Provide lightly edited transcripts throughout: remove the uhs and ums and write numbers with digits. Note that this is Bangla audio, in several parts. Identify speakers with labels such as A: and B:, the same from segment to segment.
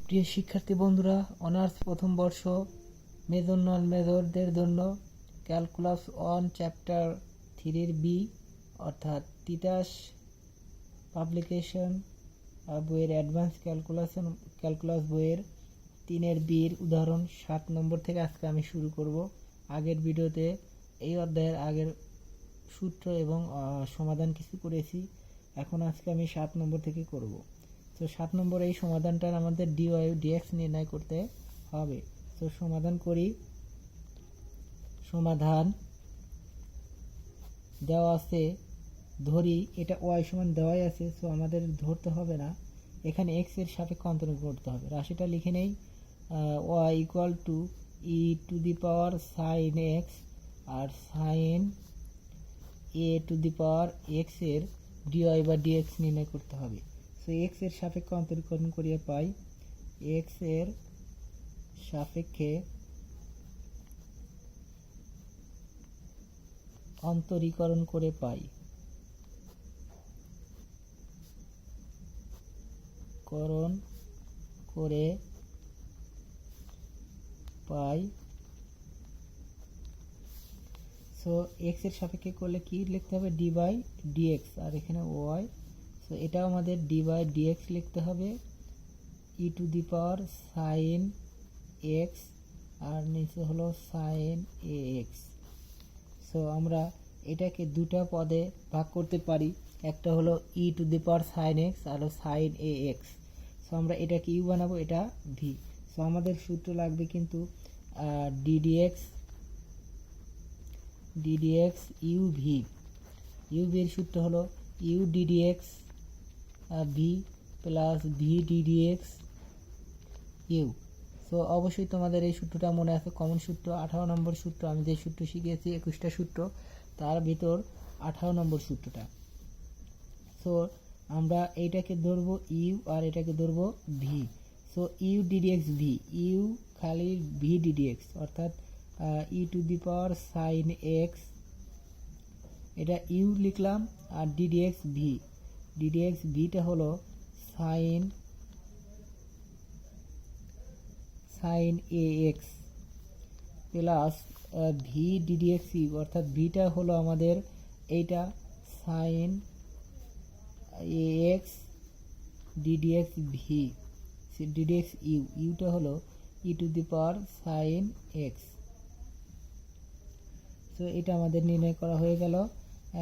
A: প্রিয় শিক্ষার্থী বন্ধুরা, অনার্স প্রথম বর্ষ মেজর নন মেজরদের জন্য ক্যালকুলাস 1 চ্যাপ্টার 3 বি অর্থাৎ তিতাস পাবলিকেশন বইয়ের অ্যাডভান্স ক্যালকুলাস বইয়ের 3 বির উদাহরণ 7 নম্বর থেকে আজকে আমি শুরু করব। আগের ভিডিওতে এই অধ্যায়ের আগের সূত্র এবং সমাধান কিছু করেছি। এখন আজকে আমি 7 নম্বর থেকে করব। তো 7 নম্বর এই সমাধানটার আমাদের ডিওয়াই ডিএক্স নির্ণয় করতে হবে। তো সমাধান করি। সমাধান দেওয়া আছে, ধরি এটা ওয়াই সমান দেওয়াই আছে, সো আমাদের ধরতে হবে না, এখানে এক্স এর সাপেক্ষে অন্তরণ করতে হবে। রাশিটা লিখে নেই, Y equal to E to the power sine x আর sine A to the power X এর ডিওয়াই বা ডিএক্স নির্ণয় করতে হবে। সো এক্স এর সাপেক্ষে অন্তরীকরণ করিয়ে পাই, এক্স এর সাপেক্ষে অন্তরীকরণ করে পাই, করণ করে পাই। সো এক্স এর সাপেক্ষে করলে কি লিখতে হবে, ডি বাই ডিএক্স, আর এখানে ওয়াই। সো এটাও আমাদের ডি বাই ডিএক্স লিখতে হবে, e to the power sine x আর নিচে হলো সাইন এ এক্স। সো আমরা এটাকে দুটা পদে ভাগ করতে পারি, একটা হলো e to the power sine x আর সাইন এ এক্স। সো আমরা এটাকে ইউ বানাবো, এটা ভি। সো আমাদের সূত্র লাগবে কিন্তু ডিডিএক্স ইউ ভি। ইউ ভির সূত্র হলো U ddx V plus V ddx you. So অবশ্যই তোমাদের এই সূত্রটা মনে আছে, কমন সূত্র, 18 নম্বর সূত্র। আমি যে সূত্র শিখিয়েছি 21টা সূত্র, তার ভিতর 18 নম্বর সূত্রটা। সো আমরা এইটাকে ধরবো ইউ আর এটাকে ধরবো v. So u ddx v, u খালি ভি ডিডিএক্স অর্থাৎ e to the power sine x, এটা ইউ লিখলাম, আর ডিডিএক্স ভিটা হলো sine a x plus V ddx u, অর্থাৎ ভিটা হলো আমাদের এইটা sine a x d d x v ddx u, ইউটা হলো e to the power sine x. So এটা আমাদের নির্ণয় করা হয়ে গেল।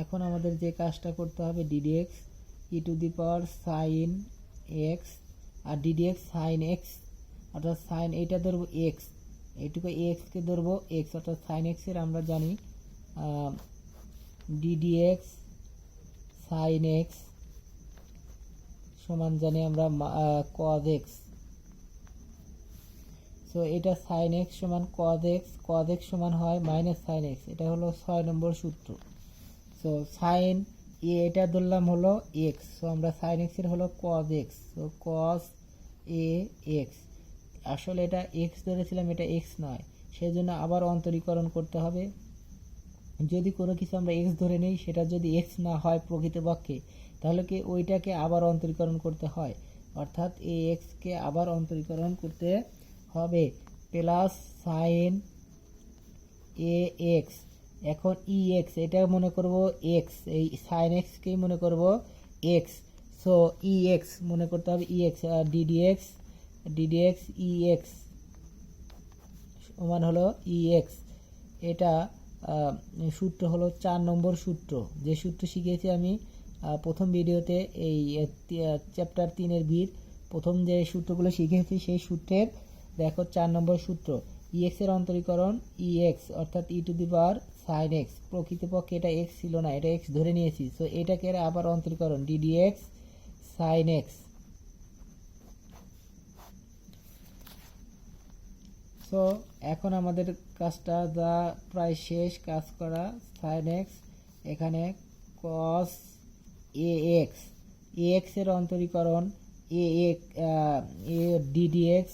A: এখন আমাদের যে কাজটা করতে হবে, d dx E to the power sine x আর ডিডিএক্স সাইন এক্স, অর্থাৎ সাইন এইটা ধরবো এক্স, এইটুকু এক্সকে ধরবো এক্স, অর্থাৎ সাইন এক্সের আমরা জানি ডিডিএক্স সাইন এক্স সমান জানি আমরা কজ এক্স। সো এটা সাইন এক্স সমান কজ এক্স সমান হয় মাইনাস সাইন এক্স, এটা হলো 6 নম্বর সূত্র। সো সাইন এটা ধরলাম হলো এক্স, সো আমরা সাইন এক্সের হলো cos x, so cos A X. আসলে এটা এক্স ধরেছিলাম, এটা এক্স নয়, সেই জন্য আবার অন্তরীকরণ করতে হবে। যদি কোনো কিছু আমরা এক্স ধরে নিই, সেটা যদি এক্স না হয় প্রকৃতপক্ষে, তাহলে কি ওইটাকে আবার অন্তরীকরণ করতে হয়, অর্থাৎ এ এক্সকে আবার অন্তরীকরণ করতে হবে, প্লাস সাইন এ এক্স। এখন ই এক্স এটা মনে করব এক্স, এই সাইন এক্সকেই মনে করব এক্স। সো ই এক্স মনে করতে হবে ই এক্স, আর ডিডিএক্স ই এক্স সমান হলো ই এক্স। এটা সূত্র হলো 4 নম্বর সূত্র, যে সূত্র শিখিয়েছি আমি প্রথম ভিডিওতে। এই চ্যাপ্টার 3 বির প্রথম যে সূত্রগুলো শিখিয়েছি, সেই সূত্রের দেখো 4 নম্বর সূত্র, ই এক্স এর অন্তরীকরণ ই এক্স অর্থাৎ e to the power sine x, প্রকৃতপক্ষে এটা এক্স ছিল না, এটা এক্স ধরে নিয়েছি। সো এটাকে আবার অন্তরীকরণ ডিডিএক্স সাইন এক্স। সো এখন আমাদের কাজটা যা প্রায় শেষ কাজ করা, সাইন এক্স এখানে কস এ এক্স এর অন্তরীকরণ এ ডিডিএক্স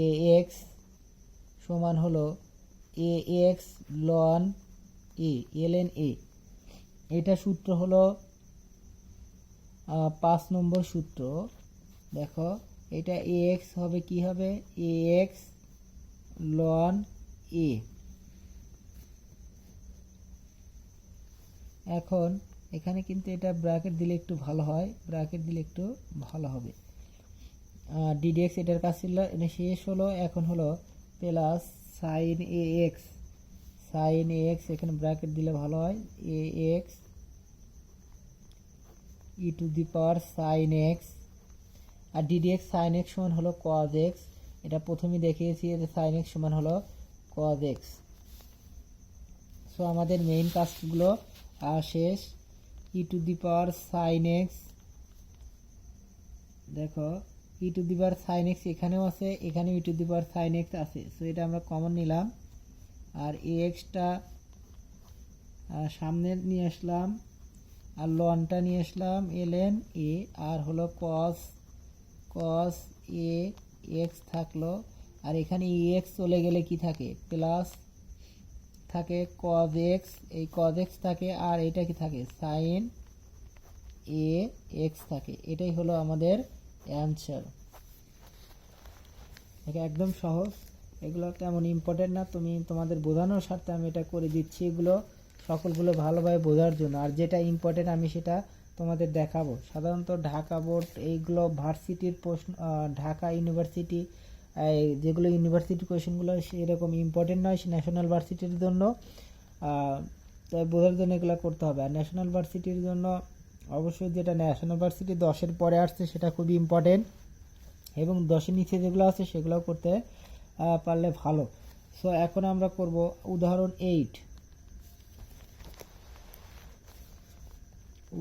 A: এ এক্স সমান হলো এ এক্স লন এ এলএন এ। এটা সূত্র হলো 5 নম্বর সূত্র, দেখো এটা এক্স হবে কি হবে এক্স লন এ। এখন এখানে কিন্তু এটা ব্র্যাকেট দিলে একটু ভালো হয়, ব্র্যাকেট দিলে একটু ভালো হবে। ডিডিএক্স এটার কাজ ছিল, এটা শেষ হলো। এখন হলো plus sine a x, sine a x এখানে ব্র্যাকেট দিলে ভালো হয়, a x e to the power sine x. আর ডিডিএক্স সাইন এক্স সমান হলো কজ এক্স, এটা প্রথমেই দেখিয়েছি যে সাইন এক্স সমান হলো কজ এক্স। সো আমাদের মেইন কাজগুলো শেষ। E to the power sine x, দেখো e to the power sine x এখানেও আছে, এখানেও e to the power sine x আছে, সো এটা আমরা কমন নিলাম। আর এ এক্সটা সামনে নিয়ে আসলাম, আর লনটা নিয়ে আসলাম এলএন এ, আর হলো কস কস এ এক্স থাকলো। আর এখানে ই এক্স চলে গেলে কি থাকে প্লাস থাকে কজ এক্স, এই কজ এক্স থাকে, আর এটা কি থাকে সাইন এ এক্স থাকে। এটাই হলো আমাদের অ্যান্সার। এটা একদম সহজ, এগুলো তেমন ইম্পর্টেন্ট না, তোমাদের বোঝানোর স্বার্থে আমি এটা করে দিচ্ছি, এগুলো সকলগুলো ভালোভাবে বোঝার জন্য। আর যেটা ইম্পর্টেন্ট আমি সেটা তোমাদের দেখাবো। সাধারণত ঢাকা বোর্ড এইগুলো ভার্সিটির প্রশ্ন, ঢাকা ইউনিভার্সিটি যেগুলো ইউনিভার্সিটি কোয়েশনগুলো সেরকম ইম্পর্টেন্ট নয়, ন্যাশনাল ভার্সিটির জন্য, তাই বোঝার জন্য এগুলো করতে হবে। আর ন্যাশনাল ভার্সিটির জন্য অবশ্যই যেটা ন্যাশনাল ভার্সিটি 10-এর পরে আসছে সেটা খুবই ইম্পর্টেন্ট, এবং 10-এর নিচে যেগুলো আছে সেগুলোও করতে পারলে ভালো। সো এখন আমরা করব উদাহরণ 8।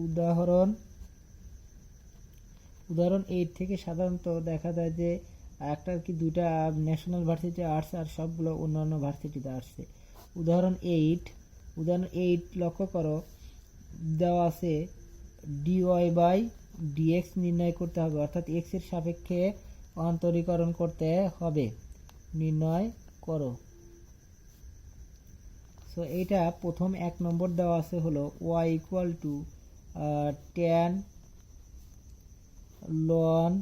A: উদাহরণ 8 থেকে সাধারণত দেখা যায় যে একটা কি দুইটা ন্যাশনাল ভার্সিটি আসছে আর সবগুলো অন্যান্য ভার্সিটিতে আসছে। উদাহরণ 8 লক্ষ্য করো, দেওয়া আছে ডিওয়াই বাই ডিএক্স নির্ণয় করতে হবে, অর্থাৎ এক্স এর সাপেক্ষে অন্তরীকরণ করতে হবে, নির্ণয় করো। সো এইটা প্রথম 1 নম্বর দেওয়া আছে হলো y equal two tan ln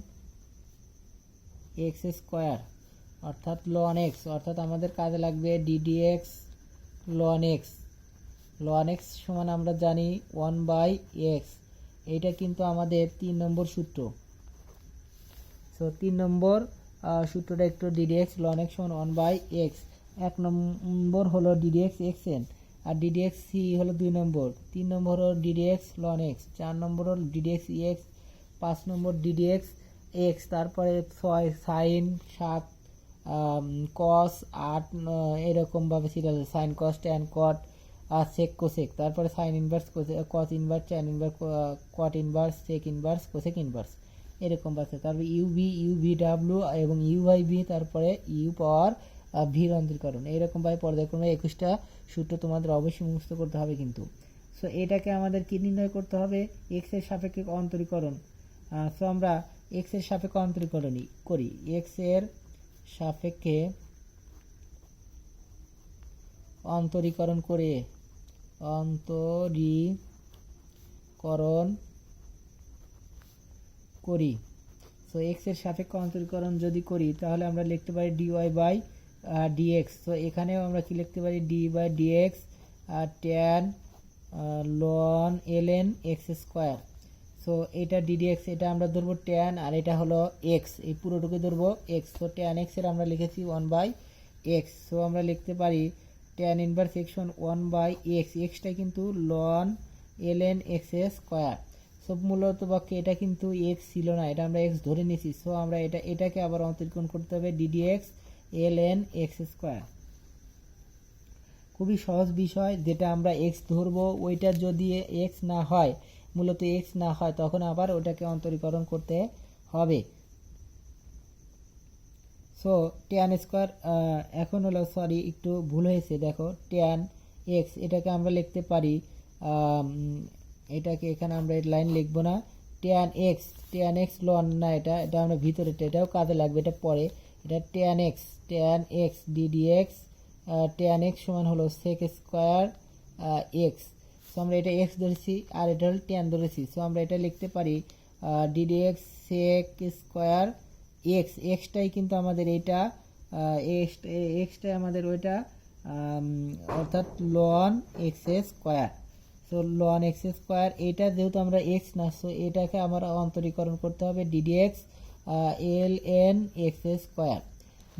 A: x square, অর্থাৎ ln x, অর্থাৎ আমাদের কাজে লাগবে ddx ln x। ln x সমান আমরা জানি 1/x, এইটা কিন্তু আমাদের 3 নম্বর সূত্র। সো 3 নম্বর সূত্রটা একটু ddx ln x সমান 1/x। 1 নম্বর হলো ddx xn, আর ddx c হলো 2 নম্বর, 3 নম্বর হলো ddx ln x, 4 নম্বর হলো ddx ex, 5 নম্বর ddx x, তারপরে 6 sin 7 cos 8, এরকমভাবে serial sin cos tan cot আর sec cosec, তারপরে sin inverse cos inverse tan inverse cot inverse sec inverse cosec inverse, এরকম আছে। তারপরে ইউভি ইউভিডাব্লিউ এবং ইউআইভি, তারপরে ইউ পাওয়ার ভির অন্তরীকরণ, এইরকমভাবে পর্যায়ক্রমে 21টা সূত্র তোমাদের অবশ্যই মুখস্থ করতে হবে কিন্তু। সো এটাকে আমাদের কি নির্ণয় করতে হবে, এক্স এর সাপেক্ষে অন্তরীকরণ। সো আমরা এক্স এর সাপেক্ষে অন্তরীকরণ করি, এক্স এর সাপেক্ষে অন্তরীকরণ করে করি। সো এক্স এর সাপেক্ষে অন্তরীকরণ যদি করি তাহলে আমরা লিখতে পারি ডিওয়াই বাই ডিএক্স। তো এখানেও আমরা কি লিখতে পারি d by dx tan ln LN x square. So এটা ডিডিএক্স, এটা আমরা ধরবো ট্যান, আর এটা হলো এক্স, এই পুরোটুকু ধরবো এক্স। তো ট্যান এক্স এর আমরা লিখেছি 1/x। সো আমরা লিখতে পারি tan inverse x 1/x, extra কিন্তু লন এলএন এক্স স্কোয়ার। সব মূলত বাক্যে এটা কিন্তু এক্স ছিল না, এটা আমরা এক্স ধরে নিয়েছি। সো আমরা এটাকে আবার অন্তরীকরণ করতে হবে ডিডিএক্স ln এক্স স্কোয়ার। খুবই সহজ বিষয়, যেটা আমরা এক্স ধরবো ওইটা যদি এক্স না হয়, মূলত এক্স না হয়, তখন আবার ওটাকে অন্তরীকরণ করতে হবে। সো ট্যান স্কোয়ার, এখন হলো সরি একটু ভুল হয়েছে, দেখো ট্যান এক্স এটাকে আমরা লিখতে পারি, এটাকে এখানে আমরা লাইন লিখবো না, ট্যান এক্স লন না, এটা আমরা ভিতরে, এটাও কাজে লাগবে, এটা পরে। এটা tan x ddx tan x সমান হলো সেক স্কোয়ার এক্স। সো আমরা এটা এক্স ধরেছি আর এটা হলো ট্যান ধরেছি। সো আমরা এটা লিখতে পারি ডিডিএক্স সেক স্কোয়ার এক্স, এক্সটাই কিন্তু আমাদের এইটা, এক্সটাই আমাদের ওইটা, অর্থাৎ ln x square. So ln x square, এটা যেহেতু আমরা এক্স না, সো এটাকে আমরা অন্তরীকরণ করতে হবে d d x l n x square.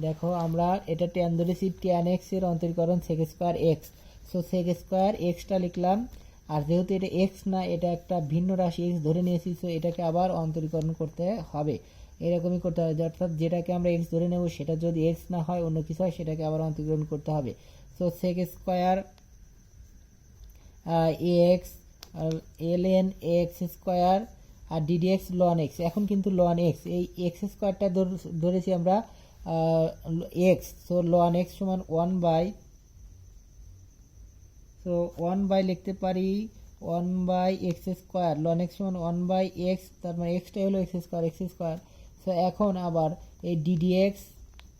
A: দেখো আমরা এটা ট্যান ধরেছি, ট্যান এক্স এর অন্তরীকরণ sec square x. So sec square এক্সটা লিখলাম, আর যেহেতু এটা এক্স না, এটা একটা ভিন্ন রাশি এক্স ধরে নিয়েছি, সো এটাকে আবার অন্তরীকরণ করতে হবে। এরকমই করতে হবে, অর্থাৎ যেটাকে আমরা এক্স ধরে নেব সেটা যদি এক্স না হয়, অন্য কিছু হয়, সেটাকে আবার অন্তরীকরণ করতে হবে। So sec square x l n x square আর ডিডিএক্স লন এক্স। এখন কিন্তু লন এক্স, এই এক্স স্কোয়ারটা ধরেছি আমরা এক্স, সো লন এক্স সমান 1/, সো 1/, লিখতে পারি 1/x স্কোয়ার। লন এক্স সমান 1/x, তার মানে এক্সটাই হলো এক্স স্কোয়ার। সো এখন আবার এই ডিডিএক্স,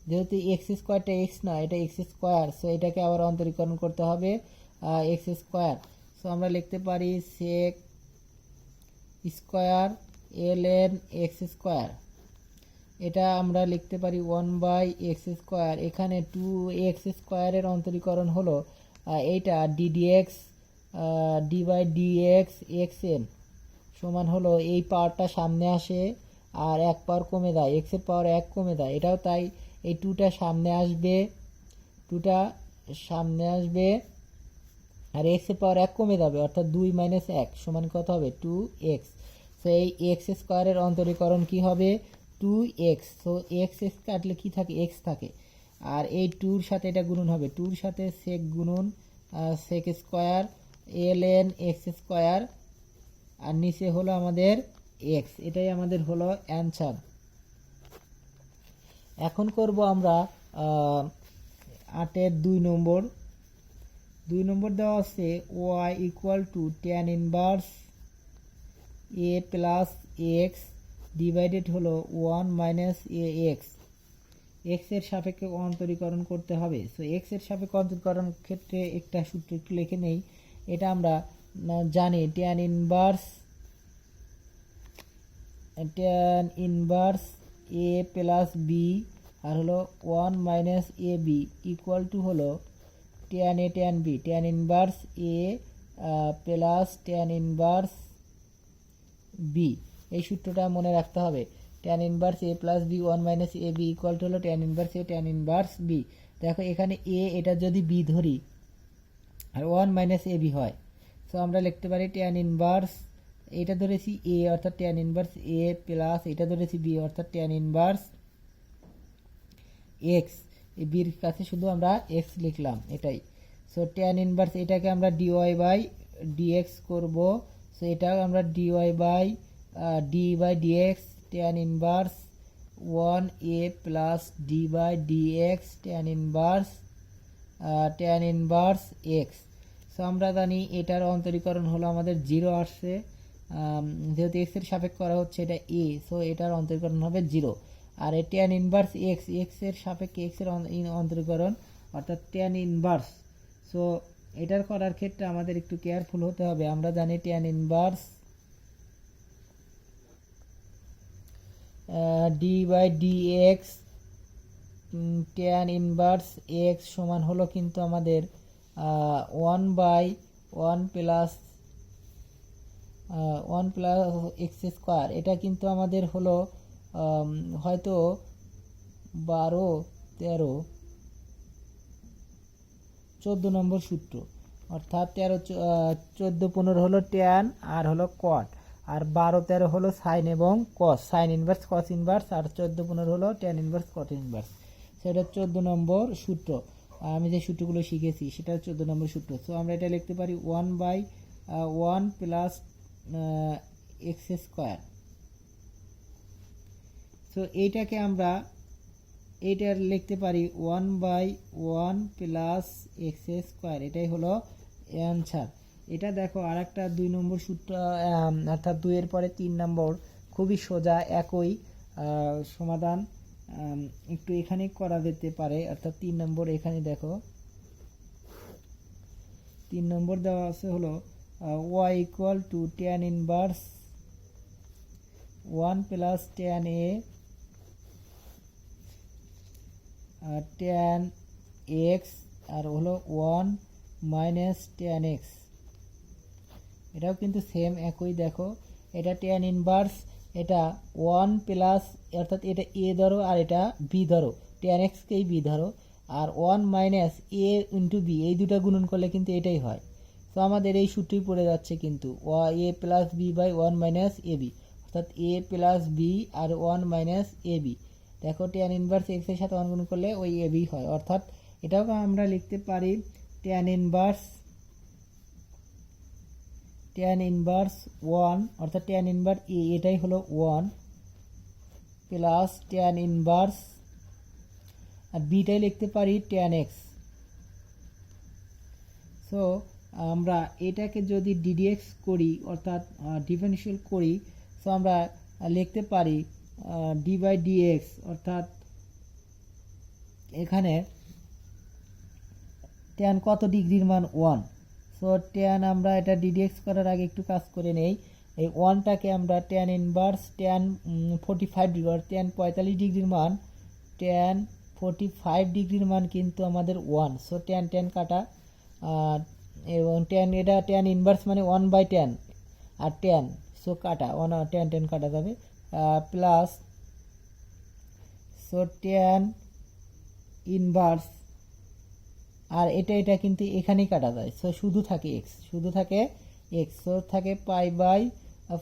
A: যেহেতু এক্স স্কোয়ারটা এক্স না, এটা এক্স স্কোয়ার, সো এটাকে আবার অন্তরীকরণ করতে হবে এক্স স্কোয়ার। সো আমরা লিখতে পারি সেক স্কোয়ার এল এন এক্স স্কোয়ার, এটা আমরা লিখতে পারি 1/x স্কোয়ার। এখানে 2x স্কোয়ারের অন্তরীকরণ হলো এইটা ডিডিএক্স ডি/ডিএক্স এক্স এন সমান হলো, এই পাওয়ারটা সামনে আসে আর এক পাওয়ার কমে দেয়, এক্সের পাওয়ার 1 কমে দেয়, এটাও তাই। এই 2টা সামনে আসবে, 2টা সামনে আসবে, আর এক্সের পাওয়ার 1 কমে যাবে, অর্থাৎ 2 - 1 সমান কত হবে 2x। সো এই এক্স স্কোয়ারের অন্তরীকরণ কি হবে 2x। সো এক্স কাটলে কি থাকে, এক্স থাকে, আর এই 2-র সাথে এটা গুণন হবে, 2-র সাথে সেক গুণন সেক স্কোয়ার এল এন এক্স স্কোয়ার, আর নিচে হলো আমাদের এক্স। এটাই আমাদের হলো অ্যান্সার। এখন করব আমরা 8-এর 2 নম্বর। 2 নম্বর দেওয়া আছে y equal to tan inverse a plus x divided হলো 1 মাইনাস এ এক্স, এক্স এর সাপেক্ষে অন্তরীকরণ করতে হবে। সো এক্স এর সাপেক্ষে অন্তরীকরণ ক্ষেত্রে একটা সূত্র একটু লিখে নেই। এটা আমরা জানি tan inverse a plus b আর হলো 1 minus a b equal to হলো tan a tan b, tan inverse a plus tan inverse b. এই সূত্রটা মনে রাখতে হবে, tan inverse a plus b 1 minus a b equal to হলো tan inverse a tan inverse b. দেখো এখানে এ, এটা যদি বি ধরি আর 1 মাইনাস এ বি হয়, সো আমরা লিখতে পারি ট্যান ইনভার্স, এটা ধরেছি এ অর্থাৎ ট্যান ইনভার্স এ প্লাস এটা ধরেছি বি অর্থাৎ ট্যান ইনভার্স এক্স। এই বির কাছে শুধু আমরা এক্স লিখলাম, এটাই। সো ট্যান ইনভার্স এটাকে আমরা ডিওয়াই বাই ডিএক্স করব, সো এটাও আমরা dy by dx tan inverse 1 এ plus d by dx tan inverse x. So আমরা জানি এটার অন্তরীকরণ হলো আমাদের 0 আসছে, যেহেতু এক্স এর সাপেক্ষে করা হচ্ছে এটা এ, সো এটার অন্তরীকরণ হবে 0। আর এই ট্যান ইনভার্স এক্স, এক্স এর সাপেক্ষে এক্স এর অন্তরীকরণ অর্থাৎ ট্যান ইনভার্স। সো এটার করার ক্ষেত্রে আমাদের একটু কেয়ারফুল হতে হবে। আমরা জানি tan inverse d by d x tan inverse x সমান হলো কিন্তু আমাদের 1/1 প্লাস এক্স স্কোয়ার। এটা কিন্তু আমাদের হলো হয়তো 12, 13, 14 নম্বর সূত্র, অর্থাৎ 13, 14, 15 হলো ট্যান আর হলো কট, আর 12, 13 হলো সাইন এবং কস, সাইন ইনভার্স কস ইনভার্স, আর 14, 15 হলো ট্যান ইনভার্স কট ইনভার্স। সেটা 14 নম্বর সূত্র। আমি যে সূত্রগুলো শিখেছি সেটা 14 নম্বর সূত্র। সো আমরা এটা লিখতে পারি 1/1 প্লাস এক্স স্কোয়ার। সো এইটাকে আমরা এইটার লিখতে পারি 1/1 প্লাস এক্স স্কোয়ার, এটাই হলো অ্যান্সার। এটা দেখো আর একটা 2 নম্বর সূত্র, অর্থাৎ 2 এর পরে 3 নম্বর, খুবই সোজা, একই সমাধান, একটু এখানে করা যেতে পারে। অর্থাৎ 3 নম্বর, এখানে দেখো 3 নম্বর দেওয়া আছে হলো y equal to tan inverse one plus tan a আর ট্যান এক্স আর হলো ওয়ান মাইনাস ট্যান এক্স। এটাও কিন্তু সেম একই। দেখো এটা ট্যান ইনভার্স, এটা ওয়ান প্লাস, অর্থাৎ এটা এ ধরো আর এটা বি ধরো, ট্যান এক্সকেই বি ধরো, আর ওয়ান মাইনাস এ ইন্টু বি, এই দুটা গুণন করলে কিন্তু এটাই হয়। তো আমাদের এই সূত্রই পড়ে যাচ্ছে কিন্তু, a plus b by one minus a b, অর্থাৎ এ প্লাস বি আর ওয়ান মাইনাস এ বি। দেখো ট্যান ইনভার্স এক্স এর সাথে ওয়ান গুণ করলে ওই এ বি হয়, অর্থাৎ এটাও আমরা লিখতে পারি ট্যান ইনভার্স ওয়ান, অর্থাৎ ট্যান ইনভার্স এ, এটাই হলো ওয়ান প্লাস ট্যান ইনভার্স, আর বিটাই লিখতে পারি ট্যান এক্স। সো আমরা এটাকে যদি ডিডিএক্স করি, অর্থাৎ ডিফারেন্সিয়াল করি, সো আমরা লিখতে পারি ডি বাই ডিএক্স, অর্থাৎ এখানে ট্যান কত ডিগ্রির মান ওয়ান। সো ট্যান আমরা এটা ডিডিএক্স করার আগে একটু কাজ করে নেই। এই ওয়ানটাকে আমরা tan inverse tan 45 degree, tan 45 ডিগ্রির মান, ট্যান 45 ডিগ্রির মান কিন্তু আমাদের ওয়ান। সো ট্যান ট্যান কাটা, এবং ট্যান, এটা ট্যান ইনভার্স মানে ওয়ান বাই ট্যান আর ট্যান, সো কাটা ওয়ান, ট্যান ট্যান কাটা যাবে, প্লাস, সো ট্যান ইনভার্স, আর এটা কিন্তু এখানেই কাটা যায়, সো শুধু থাকে এক্স, সো থাকে pi by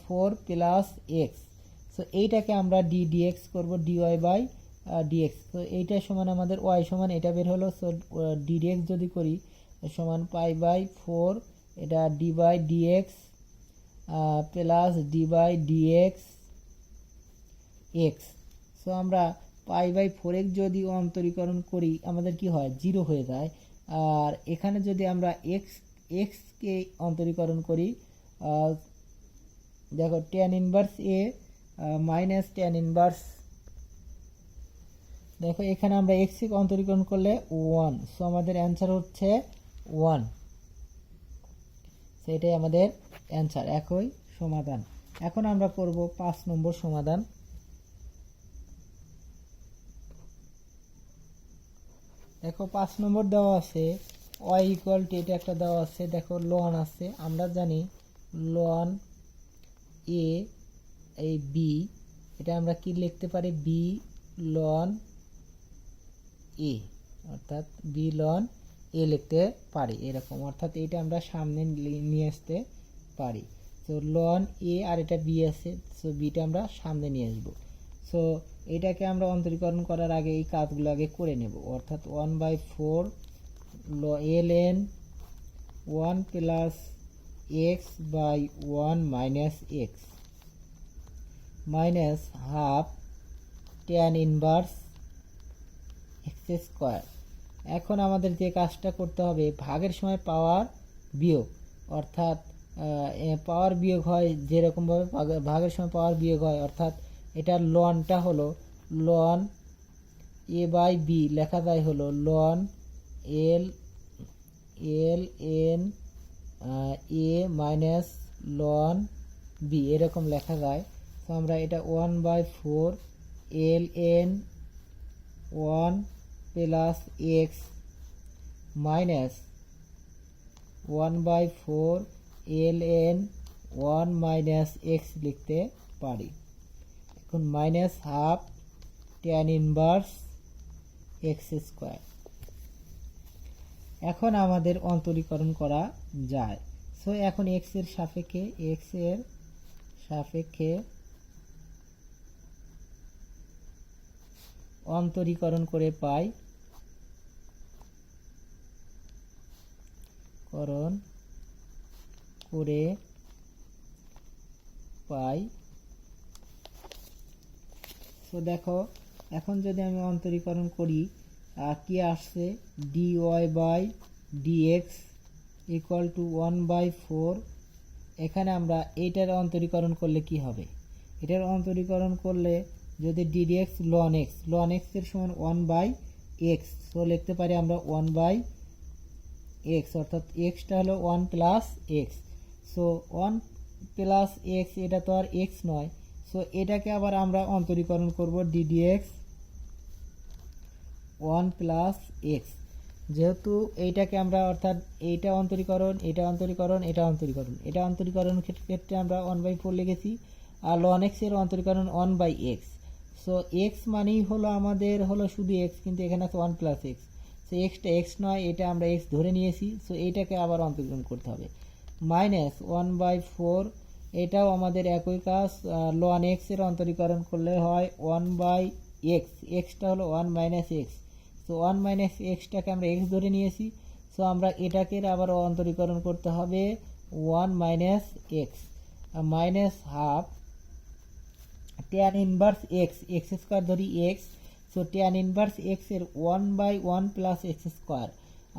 A: 4 plus x. So এইটাকে আমরা ডিএক্স করবো, ডিওয়াই বাই ডিএক্স। তো এইটা সমান আমাদের ওয়াই সমান এটা বের হলো। সো ডিএক্স যদি করি সমান পাই বাই 4, এটা d by dx plus d by dx x. So আমরা পাই বাই 4x যদি অন্তরীকরণ করি আমাদের কি হয়, 0 হয়ে যায়। আর এখানে যদি আমরা এক্সকে অন্তরীকরণ করি, দেখো ট্যান ইনভার্স এ মাইনাস ট্যান ইনভার্স, দেখো এখানে আমরা এক্সকে অন্তরীকরণ করলে 1, সো আমাদের অ্যান্সার হচ্ছে 1। সেটাই আমাদের অ্যান্সার, একই সমাধান। এখন আমরা করব 5 নম্বর সমাধান। দেখো 5 নম্বর দেওয়া আছে y ইকুয়াল টু, এটা একটা দেওয়া আছে, দেখো লন আছে, আমরা জানি লন এ এই বি, এটা আমরা কি লিখতে পারি, বি লন এ, অর্থাৎ বি লন এ লিখতে পারি এরকম, অর্থাৎ এটা আমরা সামনে নিয়ে আসতে পারি। সো লন এ আর এটা বি আছে, সো বিটা আমরা সামনে নিয়ে আসবো। সো এটাকে আমরা অন্তরীকরণ করার আগে এই কাজগুলো আগে করে নেব, অর্থাৎ 1/4 ln 1 plus x by 1 minus x minus half tan inverse x square. এখন আমাদের যে কাজটা করতে হবে, ভাগের সময় পাওয়ার বিয়োগ, অর্থাৎ পাওয়ার বিয়োগ হয় যেরকমভাবে ভাগের সময় পাওয়ার বিয়োগ হয়, অর্থাৎ এটার লনটা হলো লন এ বাই বি, লেখা যায় হলো ln L N a minus ln b, এরকম লেখা যায়। তো আমরা এটা 1/4 ln 1 plus x minus 1/4 ln 1 minus x লিখতে পারি। এখন minus half tan inverse x square. এখন আমাদের অন্তরীকরণ করা যায়। সো এখন এক্স এর সাপেক্ষে অন্তরীকরণ করে পাই, তো দেখো এখন যদি আমি অন্তরীকরণ করি কি আসছে, dy by dx equal to 1/4। এখানে আমরা এইটার অন্তরীকরণ করলে কি হবে, এটার অন্তরীকরণ করলে যদি ddx ln x এর সমান 1/x, তো লিখতে পারি আমরা 1/x, অর্থাৎ xটা হলো 1 plus x। So 1 plus x, এটা তো আর x নয়, সো এটাকে আবার আমরা অন্তরীকরণ করব ddx 1 প্লাস এক্স, যেহেতু এইটাকে আমরা অর্থাৎ এইটা অন্তরীকরণ, এটা অন্তরীকরণ, এটা অন্তরীকরণ, এটা অন্তরীকরণ ক্ষেত্রে আমরা 1/4 লিখেছি, আর ln x এর অন্তরীকরণ 1/x। সো x মানেই হলো আমাদের হলো শুধু x, কিন্তু এখানে আছে 1 plus x. So extra x নয়, এটা আমরা x ধরে নিয়েছি। সো এইটাকে আবার অন্তরীকরণ করতে হবে মাইনাস 1/4, এটাও আমাদের একই কাজ। ln x এর অন্তরীকরণ করলে হয় 1/x, এক্সটা হলো 1 মাইনাস এক্স। সো 1 মাইনাস এক্সটাকে আমরা এক্স ধরে নিয়েছি। সো আমরা এটাকে আবার অন্তরীকরণ করতে হবে 1 minus x, minus half tan inverse x, x square ধরি x. So tan inverse x এর 1/1 প্লাস এক্স স্কোয়ার।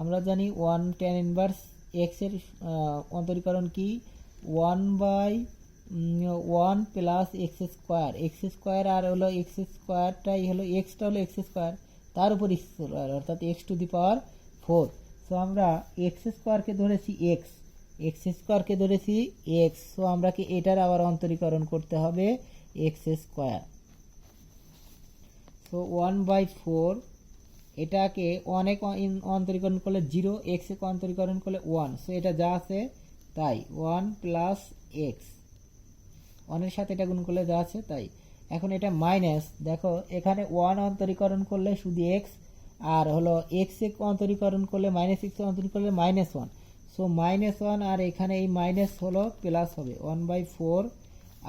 A: আমরা জানি 1 ট্যান ইনভার্স এক্স এর অন্তরীকরণ কি 1/1 plus x square, x square আর হলো এক্স স্কোয়ারটাই হলো এক্সটা হলো এক্স স্কোয়ার, তার উপর স্কোয়ার অর্থাৎ x to the power 4। So আমরা এক্স স্কোয়ারকে ধরেছি এক্স, এক্স স্কোয়ারকে ধরেছি এক্স। সো আমরা কি এটার আবার অন্তরীকরণ করতে হবে এক্স স্কোয়ার। সো 1/4 এটাকে অনেক অন্তরীকরণ করলে 0, এক্স এ অন্তরীকরণ করলে 1। সো এটা যা আছে তাই 1 প্লাস এক্স, 1 সাথে এটা গুণ করলে যা আছে তাই। এখন এটা মাইনাস, দেখো এখানে 1 অন্তরীকরণ করলে শুধু এক্স, আর হলো এক্স এ অন্তরীকরণ করলে মাইনাস এক্স অন্তরীকরণ করলে -1। সো -1 আর এখানে এই মাইনাস হলো প্লাস হবে 1/4।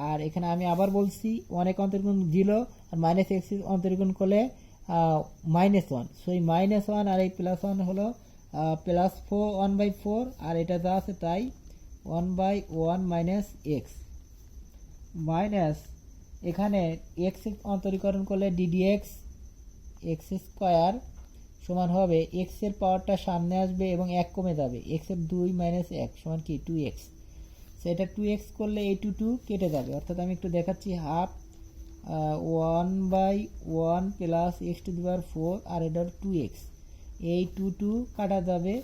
A: আর এখানে আমি আবার বলছি অনেক অন্তরীকরণ 0 আর মাইনাস এক্স অন্তরীকরণ করলে -1। সো এই -1 আর এই +1 হলো +4 1/4, আর এটা যা আছে তাই 1/1 মাইনাস এক্স মাইনাস এখানে এক্স অন্তরীকরণ করলে ddx এক্স স্কোয়ার সমান হবে এক্স এর পাওয়ারটা সামনে আসবে এবং 1 কমে যাবে, এক্স এর 2 মাইনাস 1 সমান কি 2x। সেটা 2x করলে এই 2 কেটে যাবে, অর্থাৎ আমি একটু দেখাচ্ছি half 1/1 plus x to the power 4 আর এটা 2x, এই 2 কাটা যাবে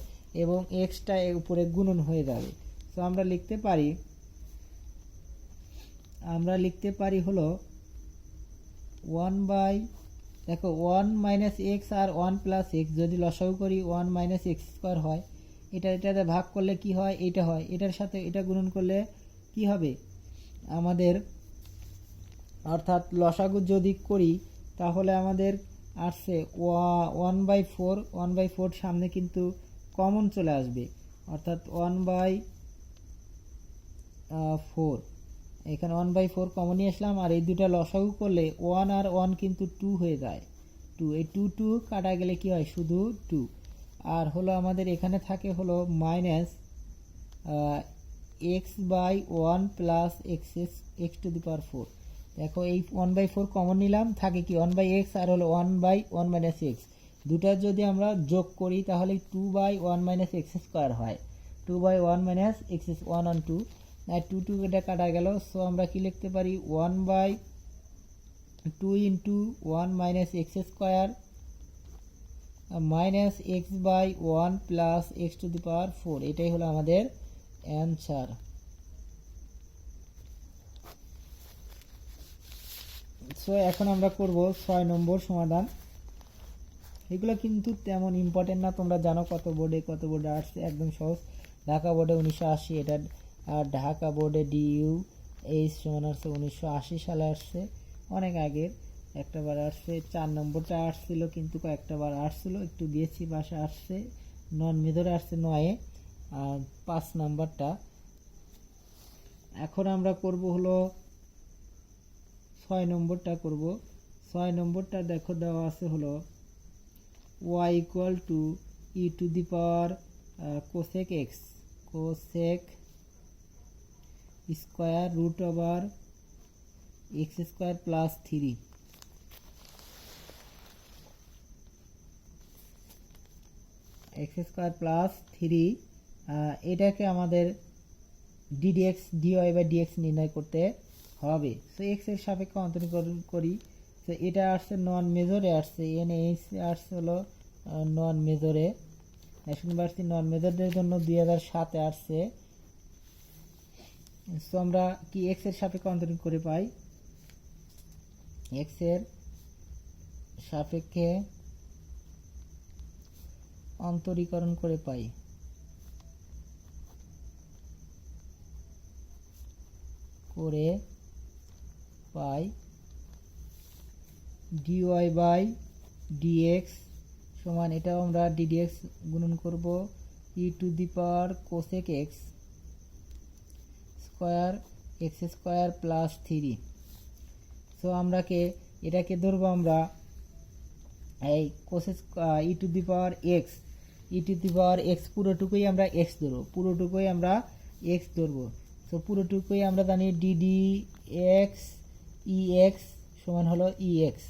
A: এবং এক্সটা এর উপরে গুণন হয়ে যাবে। তো আমরা লিখতে পারি হলো 1 দেখো 1 মাইনাস এক্স আর 1 প্লাস এক্স যদি লসাগু করি 1 মাইনাস এক্স স্কোয়ার হয়, এটাতে ভাগ করলে কি হয় এটা হয়, এটার সাথে এটা গুণন করলে কি হবে আমাদের, অর্থাৎ লসাগু যদি করি তাহলে আমাদের আসছে 1/4 সামনে কিন্তু কমন চলে আসবে, অর্থাৎ 1/4 এখানে 1/4 কমন নিয়ে আসলাম। আর এই দুটা লসাগু করলে 1 আর 1 কিন্তু 2 হয়ে যায়, 2 এই 2 কাটা গেলে কি হয় শুধু 2। আর হলো আমাদের এখানে থাকে হলো minus x/1 plus x to the power 4। দেখো এই 1/4 কমন নিলাম, থাকে কি 1/x আর হলো 1/1 মাইনাস এক্স, দুটা যদি আমরা যোগ করি তাহলে 2/1 মাইনাস এক্স স্কোয়ার হয়, 2/1 মাইনাস এক্স 1 অন 2 আর 2 এটা কাটা গেল। সো আমরা কি লিখতে পারি 1/2 into 1 minus x square minus x/1 plus x to the power 4, এটাই হলো আমাদের অ্যান্সার। সো এখন আমরা করব 6 নম্বর সমাধান। এগুলো কিন্তু তেমন ইম্পর্টেন্ট না, তোমরা জানো কত বোর্ডে আসছে, একদম সহজ। ঢাকা বোর্ডে 1980, এটা আর ঢাকা বোর্ডে DU এইচ সমান আসছে 1980 সালে আসছে, অনেক আগের একটা বার আসছে। 4 নম্বরটা আসছিল কিন্তু কয়েকটা বার আসছিল, একটু দিয়েছি বাসা আসছে, নন মেজরে আসছে 9-এ, আর 5 নাম্বারটা। এখন আমরা করব হলো 6 নম্বরটা করব। 6 নম্বরটা দেখো দেওয়া আছে হলো y equal to e to the power cosec x, cosec square root over x square plus 3, x square plus 3। এটাকে আমাদের ddx dy বাই dx নির্ণয় করতে হবে। সো এক্স এর সাপেক্ষে অন্তরীকরণ করি। তো এটা আসছে নন মেজরে আসছে, NH আসছে হলো নন মেজরে, ন্যাশনাল ইউনিভার্সিটি নন মেজরদের জন্য 2007-এ আসছে। সো আমরা কি এক্স এর সাপেক্ষে অন্তরীকরণ করে পাই এক্স এর সাপেক্ষে অন্তরীকরণ করে পাই dy বাই dx সমান, এটাও আমরা ddx গুণন করব e to the power cosec x square plus 3। So এটাকে ধরবো আমরা এই cosec e to the power x পুরোটুকুই আমরা এক্স ধরবো, সো পুরোটুকুই আমরা জানি ডিডি এক্স ই এক্স সমান হলো ই এক্স।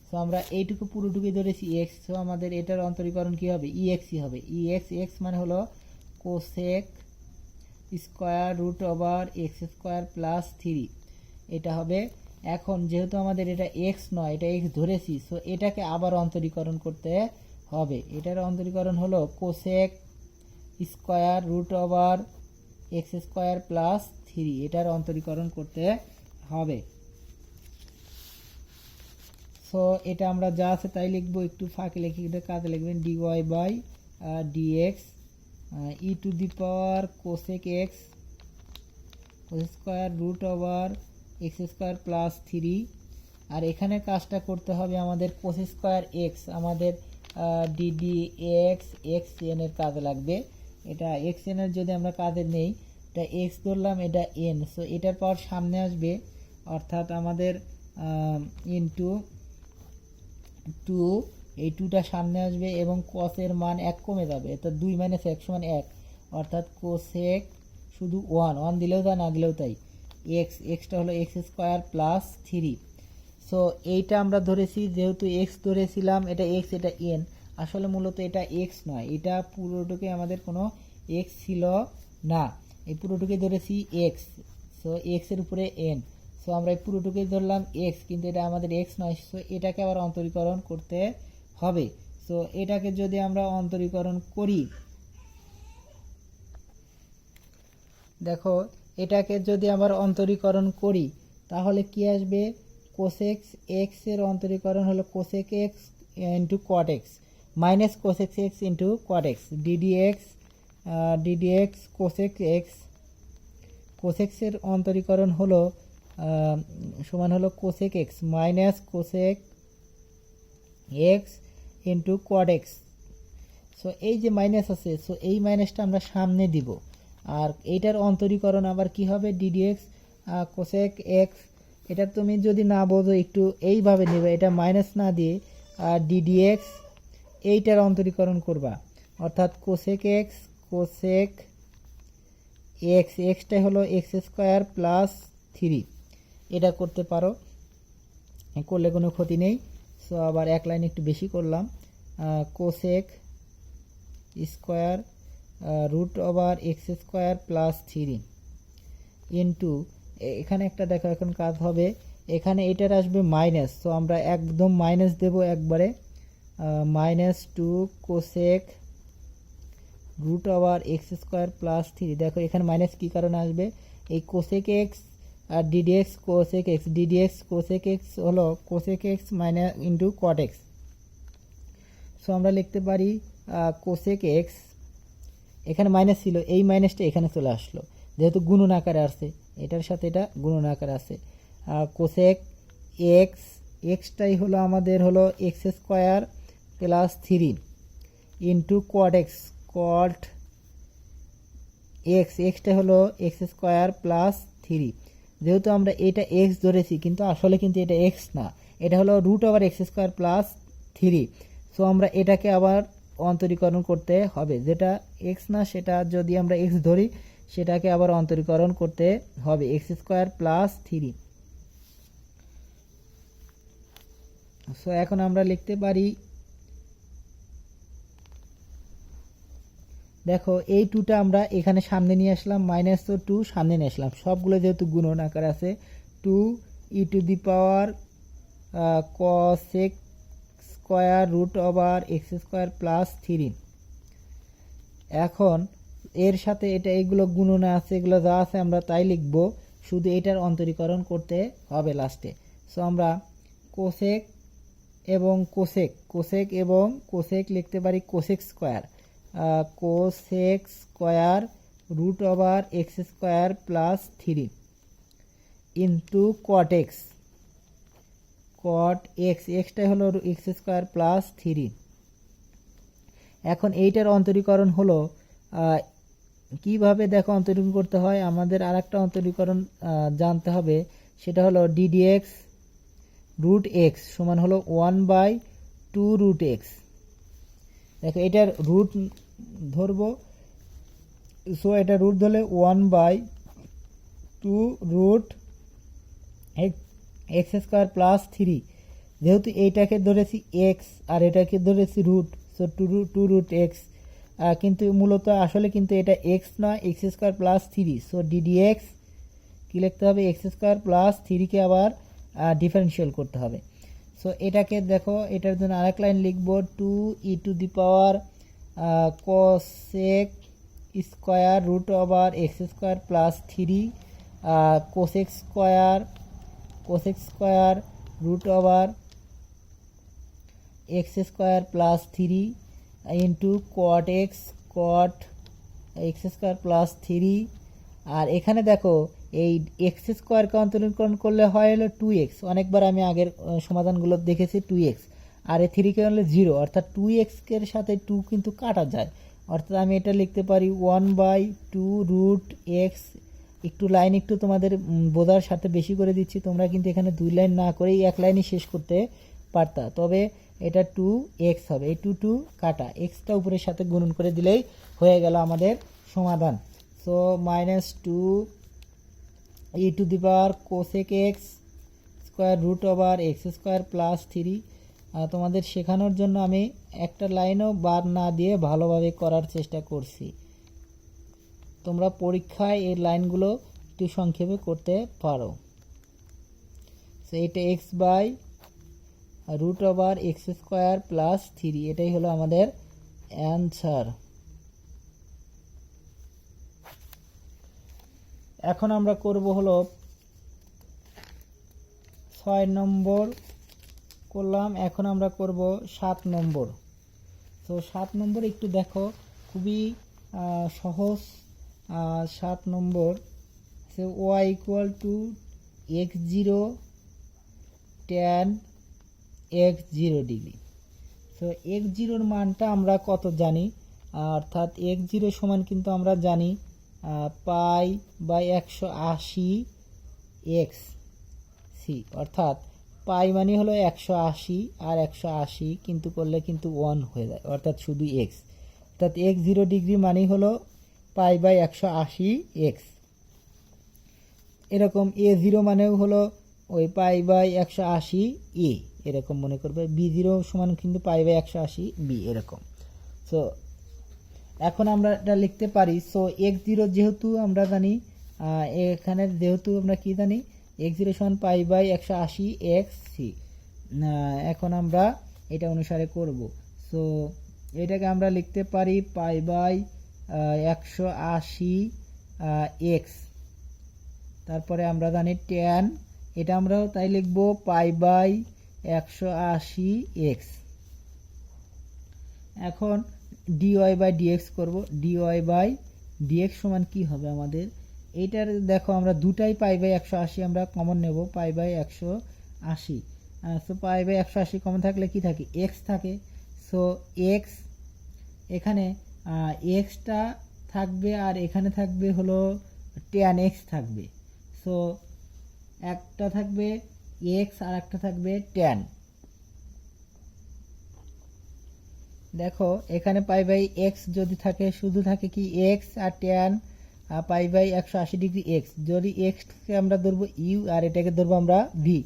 A: সো আমরা এইটুকু পুরোটুকুই ধরেছি এক্স, সো আমাদের এটার অন্তরীকরণ কি হবে, ই এক্সই হবে। ই এক্স মানে হলো cosec square root over x square plus 3 এটা হবে। এখন যেহেতু আমাদের এটা এক্স নয়, এটা এক্স ধরেছি, সো এটাকে আবার অন্তরীকরণ করতে হবে। এটার অন্তরীকরণ হলো cosec square root over x square plus 3, এটার অন্তরীকরণ করতে হবে। সো এটা আমরা যা আছে তাই লিখবো, একটু ফাঁকে লিখে কাজে লিখবেন dy by dx e to the power cosec x square root over x square plus 3। আর এখানে কাজটা করতে হবে আমাদের কোস স্কোয়ার এক্স, আমাদের ডিডি এক্স এন এর কাজে লাগবে। এটা এক্স এন এর যদি আমরা কাজে নেই, এটা এক্স ধরলাম, এটা এন, সো এটার পাওয়ার সামনে আসবে, অর্থাৎ আমাদের ইনটু 2, এই 2টা সামনে আসবে এবং কসের মান 1 কমে যাবে, তো 2 - 1 সমান 1, অর্থাৎ কোসেক শুধু 1 দিলেও তা না দিলেও তাই, এক্সটা হলো এক্স স্কোয়ার প্লাস 3। সো এইটা আমরা ধরেছি, যেহেতু এক্স ধরেছিলাম, এটা এক্স, এটা এন, আসলে মূলত এটা এক্স নয়, এটা পুরোটুকুই আমাদের কোনো এক্স ছিল না, এই পুরোটুকুই ধরেছি এক্স, সো এক্স এর উপরে এন, সো আমরা এই পুরোটুকুই ধরলাম এক্স, কিন্তু এটা আমাদের এক্স নয়, সো এটাকে আবার অন্তরীকরণ করতে হবে। সো এটাকে যদি আমরা অন্তরীকরণ করি, দেখো এটাকে যদি আবার অন্তরীকরণ করি তাহলে কি আসবে, কোসেক এক্স এর অন্তরীকরণ হলো cosec x into cot x minus cosec x into cot x ddx cosec এর অন্তরীকরণ হলো সমান হলো cosec x minus cosec x into cot x. So এই যে মাইনাস আছে, সো এই মাইনাসটা আমরা সামনে দিব, আর এইটার অন্তরীকরণ আবার কি হবে, ডিডিএক্স কোসেক এক্স, এটা তুমি যদি না বোঝো একটু এইভাবে নেবে, এটা মাইনাস না দিয়ে আর ডিডিএক্স এইটার অন্তরীকরণ করবা, অর্থাৎ কোসেক এক্সটাই হলো এক্স স্কোয়ার প্লাস 3, এটা করতে পারো, করলে কোনো ক্ষতি নেই। সো আবার এক লাইন একটু বেশি করলাম, cosec square root over x square plus 3 into, এখানে একটা দেখো এখন কাজ হবে, এখানে এটার আসবে মাইনাস, সো আমরা একদম মাইনাস দেব একবারে, -2 cosec root over x square plus 3। দেখো এখানে মাইনাস কী কারণে আসবে, এই কোসেক এক্স আর ডিডিএক্স কোসেক এক্স হলো cosec x minus into cot x. So আমরা লিখতে পারি কোসেক এক্স, এখানে মাইনাস ছিল, এই মাইনাসটা এখানে চলে আসলো, যেহেতু গুণন আকারে আসছে, এটার সাথে এটা গুণন আকারে আছে, কোসেক এক্সটাই হলো আমাদের হলো এক্স স্কোয়ার প্লাস 3 ইন্টু কট এক্সটা হলো এক্স স্কোয়ার প্লাস 3। যেহেতু আমরা এটা এক্স ধরেছি, কিন্তু আসলে কিন্তু এটা এক্স না, এটা হলো root over x square plus 3। So আমরা এটাকে আবার অন্তরীকরণ করতে হবে, যেটা এক্স না সেটা যদি আমরা এক্স ধরি, সেটাকে আবার অন্তরীকরণ করতে হবে এক্স স্কোয়ার প্লাস 3। সো এখন আমরা লিখতে পারি, দেখো এই 2টা আমরা এখানে সামনে নিয়ে আসলাম, মাইনাস তো 2 সামনে নিয়ে আসলাম, সবগুলো যেহেতু গুণন আকার আছে, 2 e to the power cosec square root over x square plus 3। এখন এর সাথে এটা এগুলো গুণনে আছে, এগুলো যা আছে আমরা তাই লিখব, শুধু এটার অন্তরীকরণ করতে হবে লাস্টে। সো আমরা কোসেক এবং কোসেক এবং কোসেক লিখতে পারি cosec square, cosec square root over x square plus 3 into cot x, এক্সটাই হলো এক্স স্কোয়ার প্লাস 3। এখন এইটার অন্তরীকরণ হলো কিভাবে দেখো অন্তরীকরণ করতে হয়, আমাদের আর একটা অন্তরীকরণ জানতে হবে, সেটা হলো ডিডিএক্স রুট এক্স সমান হলো 1/2 রুট এক্স। দেখো এটার রুট ধরবো, সো এটা রুট ধরলে 1/2 রুট এক্স স্কোয়ার প্লাস 3। যেহেতু এইটাকে ধরেছি এক্স আর এটাকে ধরেছি root, so two root x, কিন্তু মূলত আসলে কিন্তু এটা এক্স নয়, x square plus 3। So d d x কী লিখতে হবে, এক্স স্কোয়ার প্লাস 3কে আবার ডিফারেন্সিয়াল করতে হবে। সো এটাকে দেখো, এটার জন্য আরেক লাইন লিখবো, 2e⁻ cosec square root over x square plus 3 cosec square root over x square plus 3 into cot x square plus 3। আর এখানে দেখো এই এক্স স্কোয়ারকে অন্তরীকরণ করলে হয় হলো 2x, অনেকবার আমি আগের সমাধানগুলো দেখেছি 2x, আর এই 3কে হলে 0, অর্থাৎ 2x এর সাথে 2 কিন্তু কাটা যায়, অর্থাৎ আমি এটা লিখতে পারি 1/2 রুট এক্স। একটু লাইন একটু তোমাদের বোঝার সাথে বেশি করে দিচ্ছি, তোমরা কিন্তু এখানে 2 লাইন না করেই 1 লাইনই শেষ করতে পারতা, তবে এটা 2x হবে, এই 2 কাটা, এক্সটা উপরের সাথে গুণন করে দিলেই হয়ে গেল আমাদের সমাধান। So -2e⁻ cosec x square root over x square plus 3। তোমাদের শেখানোর জন্য আমি একটা লাইনও বাদ না দিয়ে ভালোভাবে করার চেষ্টা করছি, তোমরা পরীক্ষায় এই লাইনগুলো একটু সংক্ষেপে করতে পারো। সো এটা x by root over x square plus 3, এটাই হলো আমাদের অ্যান্সার। এখন আমরা করব হলো 6 নম্বর করলাম, এখন আমরা করব 7 নম্বর। তো 7 নম্বর একটু দেখো, খুবই সহজ। 7 নম্বর, সে y = x0 tan x0 degree. তো x0-র মানটা আমরা কত জানি, অর্থাৎ x0 সমান কিন্তু আমরা জানি π/180 এক্স সি, অর্থাৎ পাই মানে হলো 180 আর 180 কিন্তু করলে কিন্তু 1 হয়ে যায়, অর্থাৎ শুধু এক্স, অর্থাৎ x0 ডিগ্রি মানে হলো π/180 এক্স। এরকম a0 মানেও হলো ওই π/180 এ, এরকম মনে করবে। b0 সমান কিন্তু π/180 বি, এরকম। সো এখন আমরা এটা লিখতে পারি, সো x0 যেহেতু আমরা জানি, এখানে যেহেতু আমরা কি জানি, x0 সমান π/180 এক্স সি, এখন আমরা এটা অনুসারে করব। সো এটাকে আমরা লিখতে পারি π/180 এক্স, তারপরে আমরা জানি tan, এটা আমরাও তাই লিখব π/180 এক্স। এখন dy/dx করব, dy/dx সমান কি হবে আমাদের, এইটার দেখো আমরা দুটাই π/180 আমরা কমন নেব, π/180। সো π/180 কমন থাকলে কি থাকে, এক্স থাকে। সো এক্স, এখানে এক্সটা থাকবে আর এখানে থাকবে হলো tan x থাকবে। সো একটা থাকবে এক্স আর একটা থাকবে tan। দেখো এখানে π/x যদি থাকে, শুধু থাকে কি এক্স আর tan π/180 ডিগ্রি এক্স, যদি এক্সকে আমরা ধরবো ইউ আর এটাকে ধরবো আমরা ভি।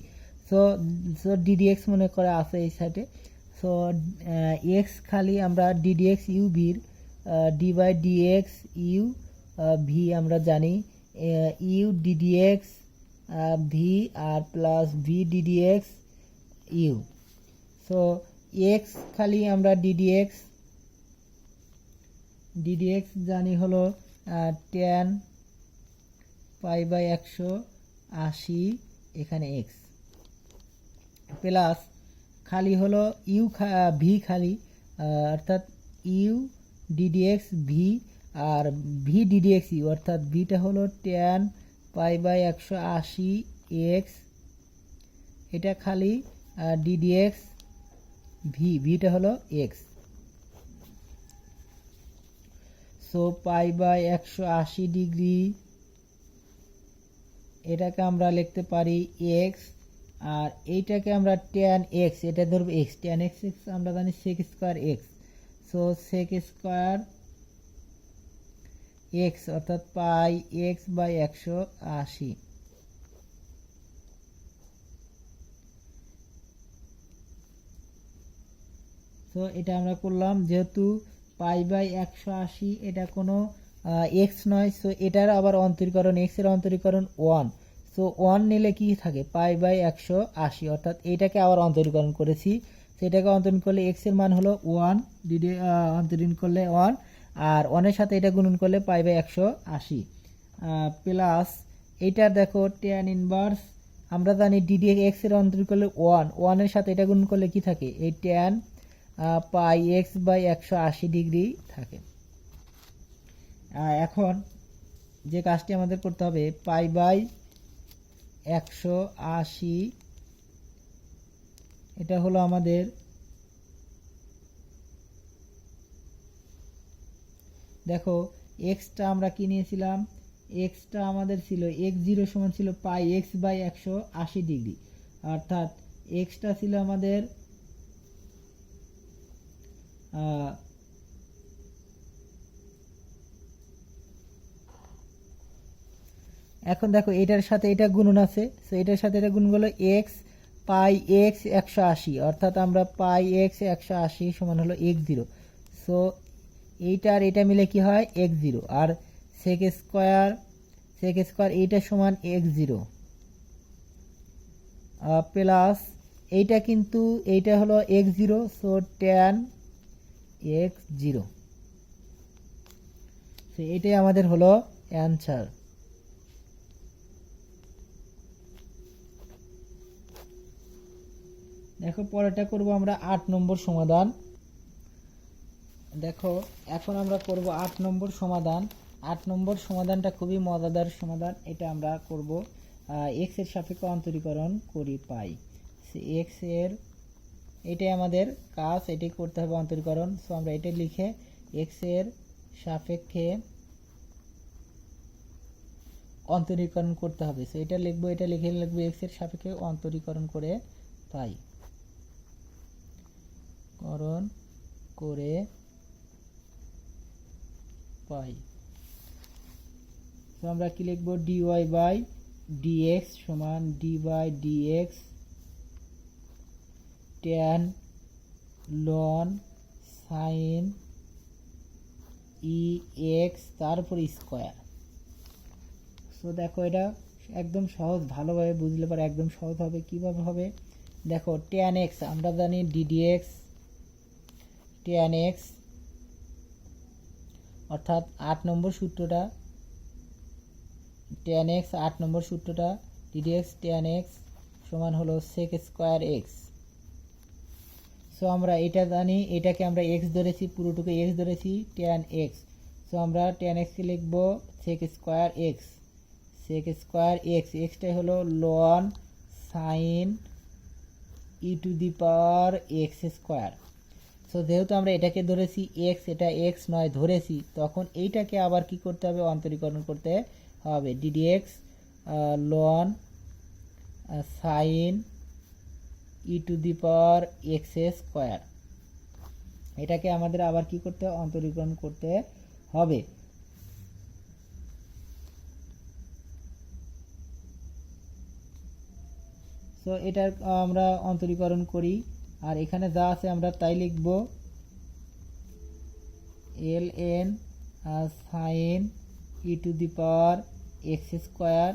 A: সো ডিডিএক্স মনে করা আছে এই সাইডে। সো এক্স খালি আমরা ডিডিএক্স ইউ ভির ডি/ডিএক্স ইউ ভি আমরা জানি, ইউ ডিডিএক্স ভি আর plus V ddx you. So x খালি আমরা ডিডিএক্স জানি হলো tan π/180 এখানে এক্স। প্লাস খালি হলো ইউ ভি খালি, অর্থাৎ ইউ ডিডিএক্স ভি আর ভি ডিডিএক্স ইউ, অর্থাৎ ভিটা হলো ট্যান পাই বাই 180 এক্স, এটা খালি ডিডিএক্স ভিটা হলো x. So pi by 180 degree, এটাকে আমরা লিখতে পারি এক্স, আর এইটাকে আমরা ট্যান এক্স, এটা ধরবো এক্স, ট্যান এক্স আমরা জানি sec square x, so sec square x অর্থাৎ পাই এক্স বাই 180। তো এটা আমরা করলাম, যেহেতু পাই বাই 180 এটা কোনো এক্স নয়, সো এটার আবার অন্তরীকরণ, এক্স এর অন্তরীকরণ 1, সো 1 নিলে কি থাকে পাই বাই 180, অর্থাৎ এইটাকে আবার অন্তরীকরণ করেছি, সেটাকে অন্তরীকরণ করলে এক্স এর মান হলো 1, অন্তরীকরণ করলে 1, আর 1 এর সাথে এটা গুণন করলে পাই বাই 180 প্লাস এইটা দেখো ট্যান ইনভার্স, আমরা জানি ডিডি এক্স এর অন্তরীকরণ করলে 1 এর সাথে এটা গুণন করলে কি থাকে এই tan pi x by 180 degree থাকে। এখন যে কাজটি আমাদের করতে হবে, পাই বাই 180 এটা হলো আমাদের, দেখো এক্সটা আমরা কি নিয়েছিলাম, এক্সটা আমাদের ছিল x0 সমান ছিল পাই এক্স বাই 180 ডিগ্রি, অর্থাৎ এক্সটা ছিল আমাদের এখন দেখো এটার সাথে এটা গুণন আছে, সো এটার সাথে এটা গুণ করলে এক্স পাই এক্স 180, অর্থাৎ আমরা পাই এক্স 180 সমান হলো x0, সো এইটা আর এটা মিলে কি হয় x0, আর সেক স্কোয়ার এইটা সমান x0 প্লাস এইটা কিন্তু এইটা হলো x0, so tan x0, so এটাই আমাদের হলো অ্যান্সার। দেখো পরেরটা করব আমরা 8 নম্বর সমাধান। দেখো এখন আমরা করব 8 নম্বর সমাধান। 8 নম্বর সমাধানটা খুবই মজাদার সমাধান, এটা আমরা করব এক্স এর সাপেক্ষে অন্তরীকরণ করি পাই এক্স এর, এটাই আমাদের কাজ, এটাই করতে হবে অন্তরীকরণ, সো আমরা এটা লিখে এক্স এর সাপেক্ষে অন্তরীকরণ করতে হবে, সো এটা লিখবো, এটা লিখে লিখবো এক্স এর সাপেক্ষে অন্তরীকরণ করে পাই করণ করে পাই, তো আমরা কি লিখবো dy বাই dx সমান d by dx tan ln sin ex তারপর স্কোয়ার। সো দেখো এটা একদম সহজ, ভালোভাবে বুঝলে পরে একদম সহজ হবে। কিভাবে হবে দেখো, tan x আমরা জানি ddx tan x, অর্থাৎ 8 নম্বর সূত্রটা tan x, 8 নম্বর সূত্রটা ddx tan x সমান হলো sec স্কয়ার x। সো আমরা এটা জানি, এটাকে আমরা x ধরেছি, পুরোটুকু x ধরেছি tan x, সো আমরা tan x কে লিখব sec square x, sec square x, xটাই হলো ln sin e to the power x square. So যেহেতু আমরা এটাকে ধরেছি x, এটা x নয় ধরেছি, তখন এইটাকে আবার কি করতে হবে অন্তরীকরণ করতে হবে, ddx ln sin e to the power x square, এটাকে আমাদের আবার কি করতে হবে অন্তরীকরণ করতে হবে। সো এটা আমরা অন্তরীকরণ করি, আর এখানে যা আছে আমরা তাই লিখব ln sin e to the power x square.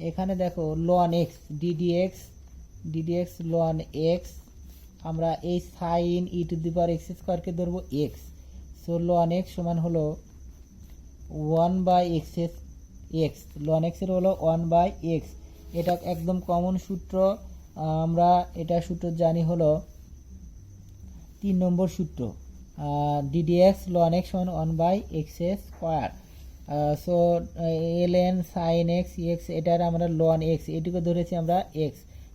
A: এখানে দেখো ln x ddx ln x, আমরা এই sin e to the power x স্কয়ারকে ধরবো x, সো ln x সমান হলো 1 বাই x, ln x এর হলো 1 বাই x, এটা একদম কমন সূত্র, আমরা এটা সূত্র জানি হলো 3 নম্বর সূত্র, ddx ln x সমান 1/x square. So ln sin x x এটার আমরা ln x এটুকু ধরেছি আমরা x।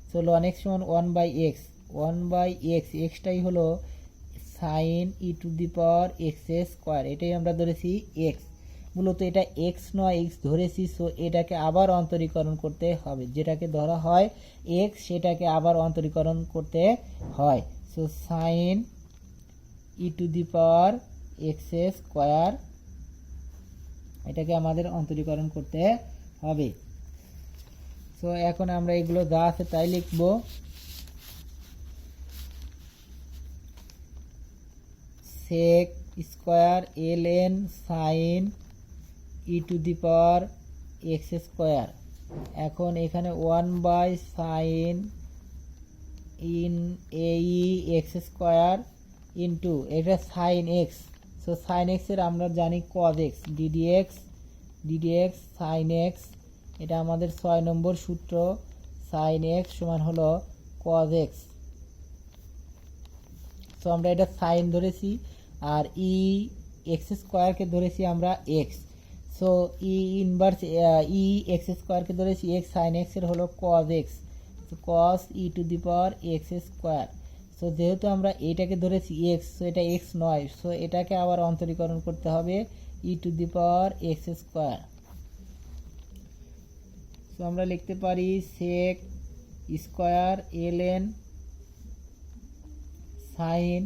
A: সো ln x সমান 1/x 1/x xটাই হলো sin e to the power x square, এটাই আমরা ধরেছি x। মূলত এটা x নয় x ধরেছি, সো এটাকে আবার অন্তরীকরণ করতে হবে, যেটাকে ধরা হয় x সেটাকে আবার অন্তরীকরণ করতে হয়। So sin e to the power x square এটাকে আমাদের অন্তরীকরণ করতে হবে। সো এখন আমরা এগুলো যা আছে তাই লিখব। sec square ln sin e to the power x square. এখন এখানে 1/sin in ae x square into এটা sin x। So sin x এর আমরা জানি cos x, ddx sin x, এটা আমাদের 6 নম্বর সূত্র। sin x সমান হলো cos x। সো আমরা এটা sin ধরেছি আর e x স্কয়ারকে ধরেছি আমরা x। So e inverse e x স্কয়ারকে ধরেছি x, sin x এর হলো cos x, so cos e to the power x square. So যেহেতু আমরা এটাকে ধরেছি x, সো এটা x নয়, সো এটাকে আবার অন্তরীকরণ করতে হবে e to the power x square. So আমরা লিখতে পারি sec square ln sin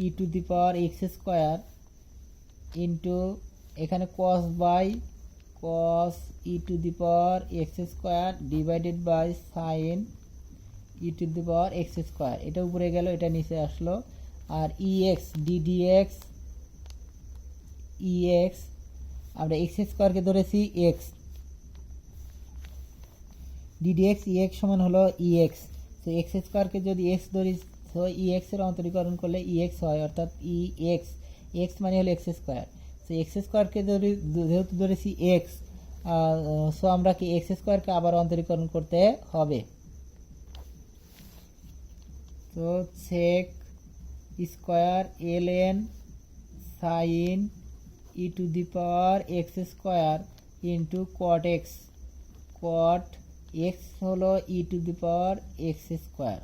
A: e to the power x square into এখানে cos e to the power x square divided by sin e to the power x square. এটা উপরে গেল, এটা নিচে আসলো। আর ex ddx আমরা x স্কয়ারকে ধরেছি x, ddx ex সমান হলো ex। তো x স্কয়ারকে যদি x ধরি, তো ex এর অন্তরীকরণ করলে ex হয়, অর্থাৎ ex মানে হলো x স্কয়ার। তো x স্কয়ারকে যেহেতু ধরেছি x, সো আমরা কি x স্কয়ারকে আবার অন্তরীকরণ করতে হবে। তো sec square ln sin e to the power x square into cot x হলো e to the power x square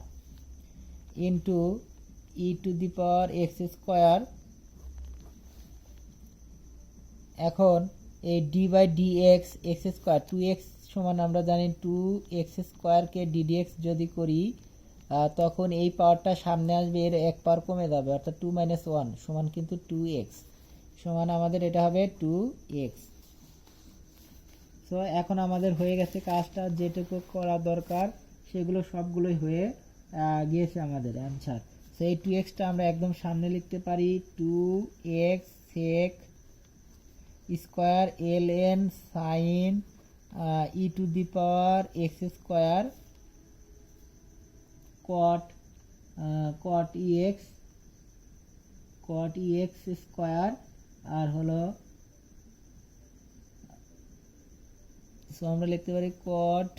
A: into e to the power x square. এখন এই d by dx x square 2x সমান আমরা জানি 2x স্কয়ারকে ddx যদি করি, তখন এই পাওয়ারটা সামনে আসবে, এর এক পাওয়ার কমে যাবে, অর্থাৎ 2 - 1 সমান কিন্তু 2x সমান আমাদের এটা হবে 2x। সো এখন আমাদের হয়ে গেছে কাজটা, যেটুকু করা দরকার সেগুলো সবগুলোই হয়ে গিয়েছে আমাদের অ্যান্সার। সো এই 2xটা আমরা একদম সামনে লিখতে পারি 2x sec square ln sin e to the power x square cot ex square আর হলো, সো আমরা লিখতে পারি cot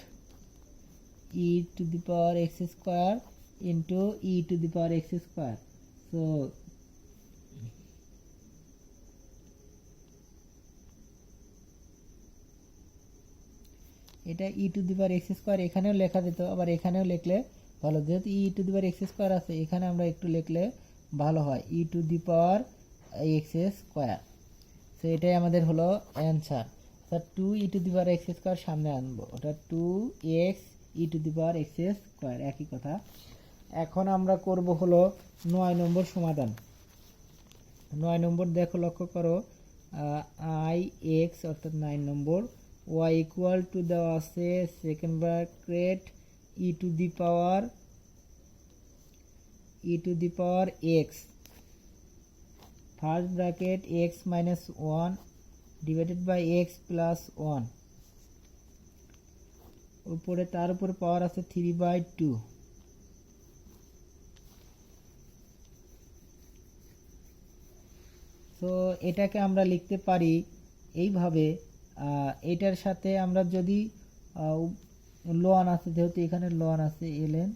A: e to the power x square into e to the power x square. So এটা e to the power x square এখানেও লেখা যেত, আবার এখানেও লিখলে ভালো, যেহেতু e to the power x square আছে এখানে আমরা একটু লিখলে ভালো হয় e to the power x square. So এটাই আমাদের হলো অ্যান্সার। অর্থাৎ 2 e to the power x square সামনে আনবো, ওটা 2x e to the power x square, একই কথা। এখন আমরা করব হলো 9 নম্বর সমাধান। 9 নম্বর দেখো, লক্ষ্য করো, ix অর্থাৎ 9 নম্বর, y ইকুয়াল টু দেওয়া আছে second bracket e to the power x, first bracket x minus 1 divided by x plus 1, উপরে তার উপর পাওয়ার আছে 3/2। তো এটাকে আমরা লিখতে পারি এইভাবে, এটার সাথে আমরা যদি লন আছে, যেহেতু এখানে লন আছে ln,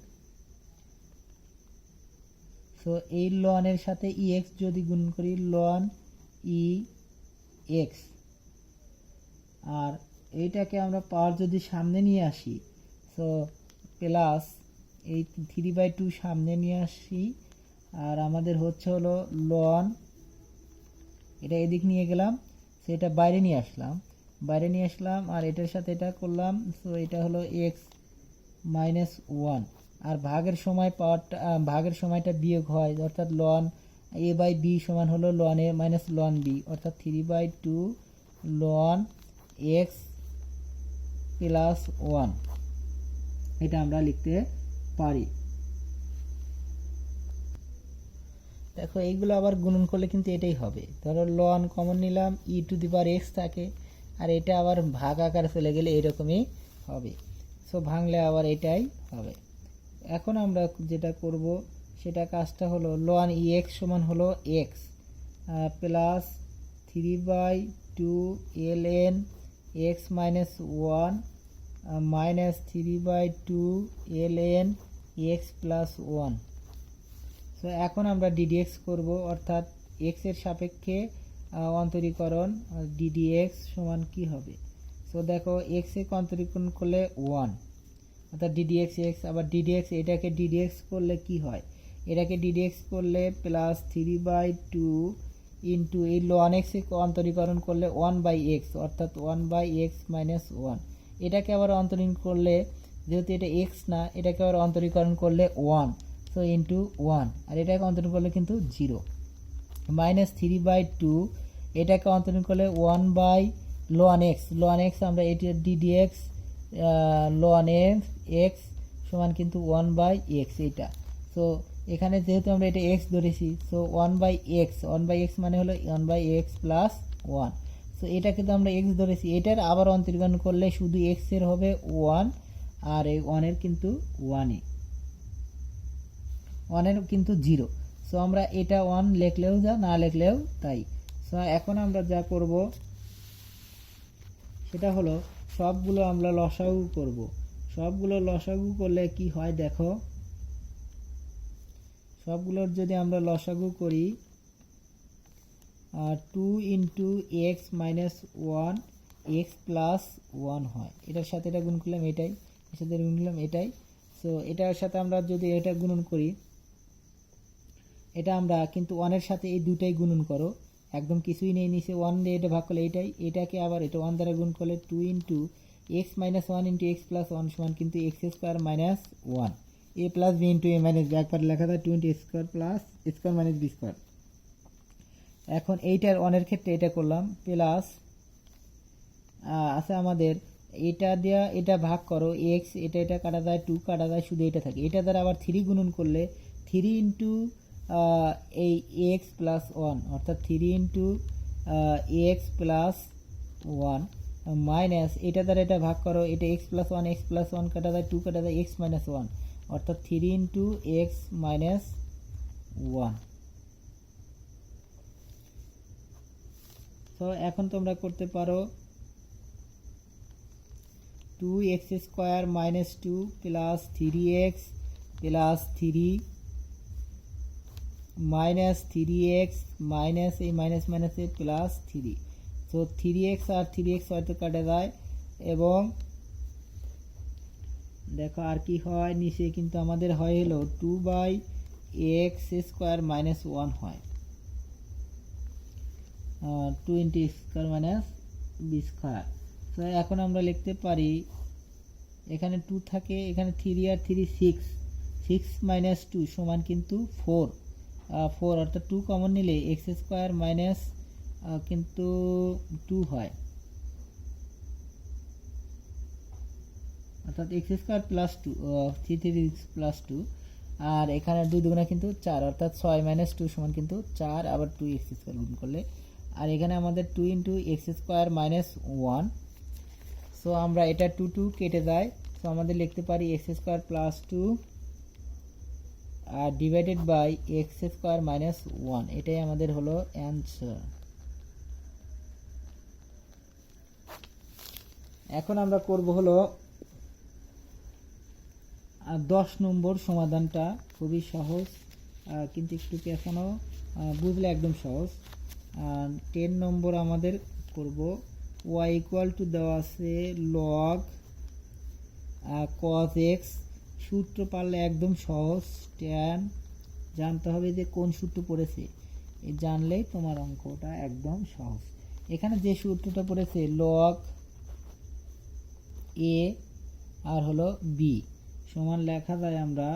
A: সো এই লনের সাথে ex যদি গুণ করি লন ই এক্স, আর এইটাকে আমরা পাওয়ার যদি সামনে নিয়ে আসি, সো প্লাস এই 3/2 সামনে নিয়ে আসি, আর আমাদের হচ্ছে হলো লন, এটা এদিক নিয়ে গেলাম, সেটা বাইরে নিয়ে আসলাম, আর এটার সাথে এটা করলাম, সো এটা হলো এক্স মাইনাস ওয়ান। আর ভাগের সময় পাওয়ারটা, ভাগের সময়টা বিয়োগ হয়, অর্থাৎ লন এ বাই বি সমান হলো লন এ মাইনাস লন বি, অর্থাৎ 3/2 লন এক্স প্লাস ওয়ান, এটা আমরা লিখতে পারি। দেখো এইগুলো আবার গুণন করলে কিন্তু এটাই হবে, ধরো লন কমন নিলাম, ই টু দি পাওয়ার এক্স থাকে, আর এটা আবার ভাগ আকারে চলে গেলে এরকমই হবে, সো ভাঙলে আবার এটাই হবে। এখন আমরা যেটা করব সেটা কাজটা হলো লন ই এক্স সমান হলো x plus 3/2 ln x minus one minus 3/2 ln x plus one. So এখন আমরা ডিডিএক্স করব, অর্থাৎ এক্স এর সাপেক্ষে অন্তরীকরণ, ডিডিএক্স সমান কি হবে, সো দেখো এক্স এ অন্তরীকরণ করলে ওয়ান, অর্থাৎ ডিডিএক্স এক্স, আবার ডিডিএক্স এটাকে ডিডিএক্স করলে কি হয়, এটাকে ডিডিএক্স করলে প্লাস 3/2 ইন্টু এই লন এক্স এ অন্তরীকরণ করলে 1/x, অর্থাৎ 1/x মাইনাস ওয়ান। এটাকে আবার অন্তরীকরণ করলে, যেহেতু এটা এক্স না, এটাকে আবার অন্তরীকরণ করলে ওয়ান, সো ইন্টু ওয়ান, আর এটাকে অন্তরীকরণ করলে কিন্তু জিরো, মাইনাস 3/2 এটাকে অন্তরীকরণ করলে 1/ln x, আমরা এটি ডিডিএক্স ln এক্স সমান কিন্তু 1/x এইটা। সো এখানে যেহেতু আমরা এটা x ধরেছি, সো 1/x মানে হলো 1/x প্লাস ওয়ান, সো এটা কিন্তু আমরা x ধরেছি, এটার আবার অন্তরীকরণ করলে শুধু x এর হবে 1, আর এই 1 এর কিন্তু 1 এর কিন্তু 0, সো আমরা এটা 1 লিখলেও যা, না লিখলেও তাই। সো এখন আমরা যা করব সেটা হলো সবগুলো আমরা লসাগু করব, সবগুলো লসাগু করলে কি হয় দেখো, সবগুলোর যদি আমরা লসাগু করি, 2 into x minus one x plus one হয়, এটার সাথে এটা গুণ করলাম এটাই, এর সাথে গুণ করলাম এটাই, সো এটার সাথে আমরা যদি এটা গুণন করি, এটা আমরা কিন্তু ওয়ানের সাথে এই দুটাই গুণন করো, একদম কিছুই নেই, নিচে ওয়ান দিয়ে এটা ভাগ করলে এইটাই, এটাকে আবার এটা ওয়ান দ্বারা গুণ করলে 2 into x minus one into x plus one সমান কিন্তু x square minus one, a plus b into a minus b, একবার লেখা যায় 2 into x square plus square minus b square. এখন এইটার ওয়ানের ক্ষেত্রে এটা করলাম প্লাস, আছে আমাদের এটা দেওয়া, এটা ভাগ করো এক্স, এটা কাটা যায়, 2 কাটা যায়, শুধু এটা থাকে, এটা দ্বারা আবার 3 গুণন করলে 3 ইন্টু এই এক্স প্লাস ওয়ান, অর্থাৎ 3 into x plus one minus এটা দ্বারা এটা ভাগ করো, এটা এক্স প্লাস ওয়ান কাটা যায়, 2 কাটা যায়, এক্স মাইনাস ওয়ান, অর্থাৎ 3 ইন্টু এক্স মাইনাস ওয়ান। তো এখন তোমরা করতে পারো 2x square minus 2 plus 3x plus 3 minus 3x minus এই মাইনাস মাইনাসে প্লাস 3, তো 3x আর 3x হয়তো কাটা যায়, এবং দেখো আর কি হয় নিচে কিন্তু আমাদের হয় হলো 2/x স্কোয়ার মাইনাস 1 হয়, 2 into x square minus b square. তো এখন আমরা লিখতে পারি, এখানে 2 থাকে, এখানে 3 আর 3 6 মাইনাস 2 সমান কিন্তু 4, অর্থাৎ 2 কমন নিলে এক্স স্কোয়ার মাইনাস কিন্তু 2 হয়, অর্থাৎ এক্স স্কোয়ার প্লাস 2, 3 প্লাস 2, আর এখানে 2 দুগুণা কিন্তু 4, অর্থাৎ 6 মাইনাস 2 সমান কিন্তু 4, আবার 2 এক্স স্কোয়ার গুণ করলে, আর এখানে আমাদের 2 into x square minus 1, so আমরা এটা 2 কেটে যায়, সো আমাদের লিখতে পারি এক্স স্কোয়ার প্লাস 2 আর divided by x square minus 1, এটাই আমাদের হলো অ্যান্সার। এখন আমরা করব হলো 10 নম্বর সমাধানটা খুবই সহজ, কিন্তু একটু এখনও বুঝলে একদম সহজ। 10 নম্বর আমাদের করব y ইকুয়াল টু দেওয়া আছে লগ cos x, সূত্র পারলে একদম সহজ, tan জানতে হবে যে কোন সূত্র পড়েছে, এই জানলেই তোমার অঙ্কটা একদম সহজ। এখানে যে সূত্রটা পড়েছে লগ a আর হলো b সমান লেখা যায় আমরা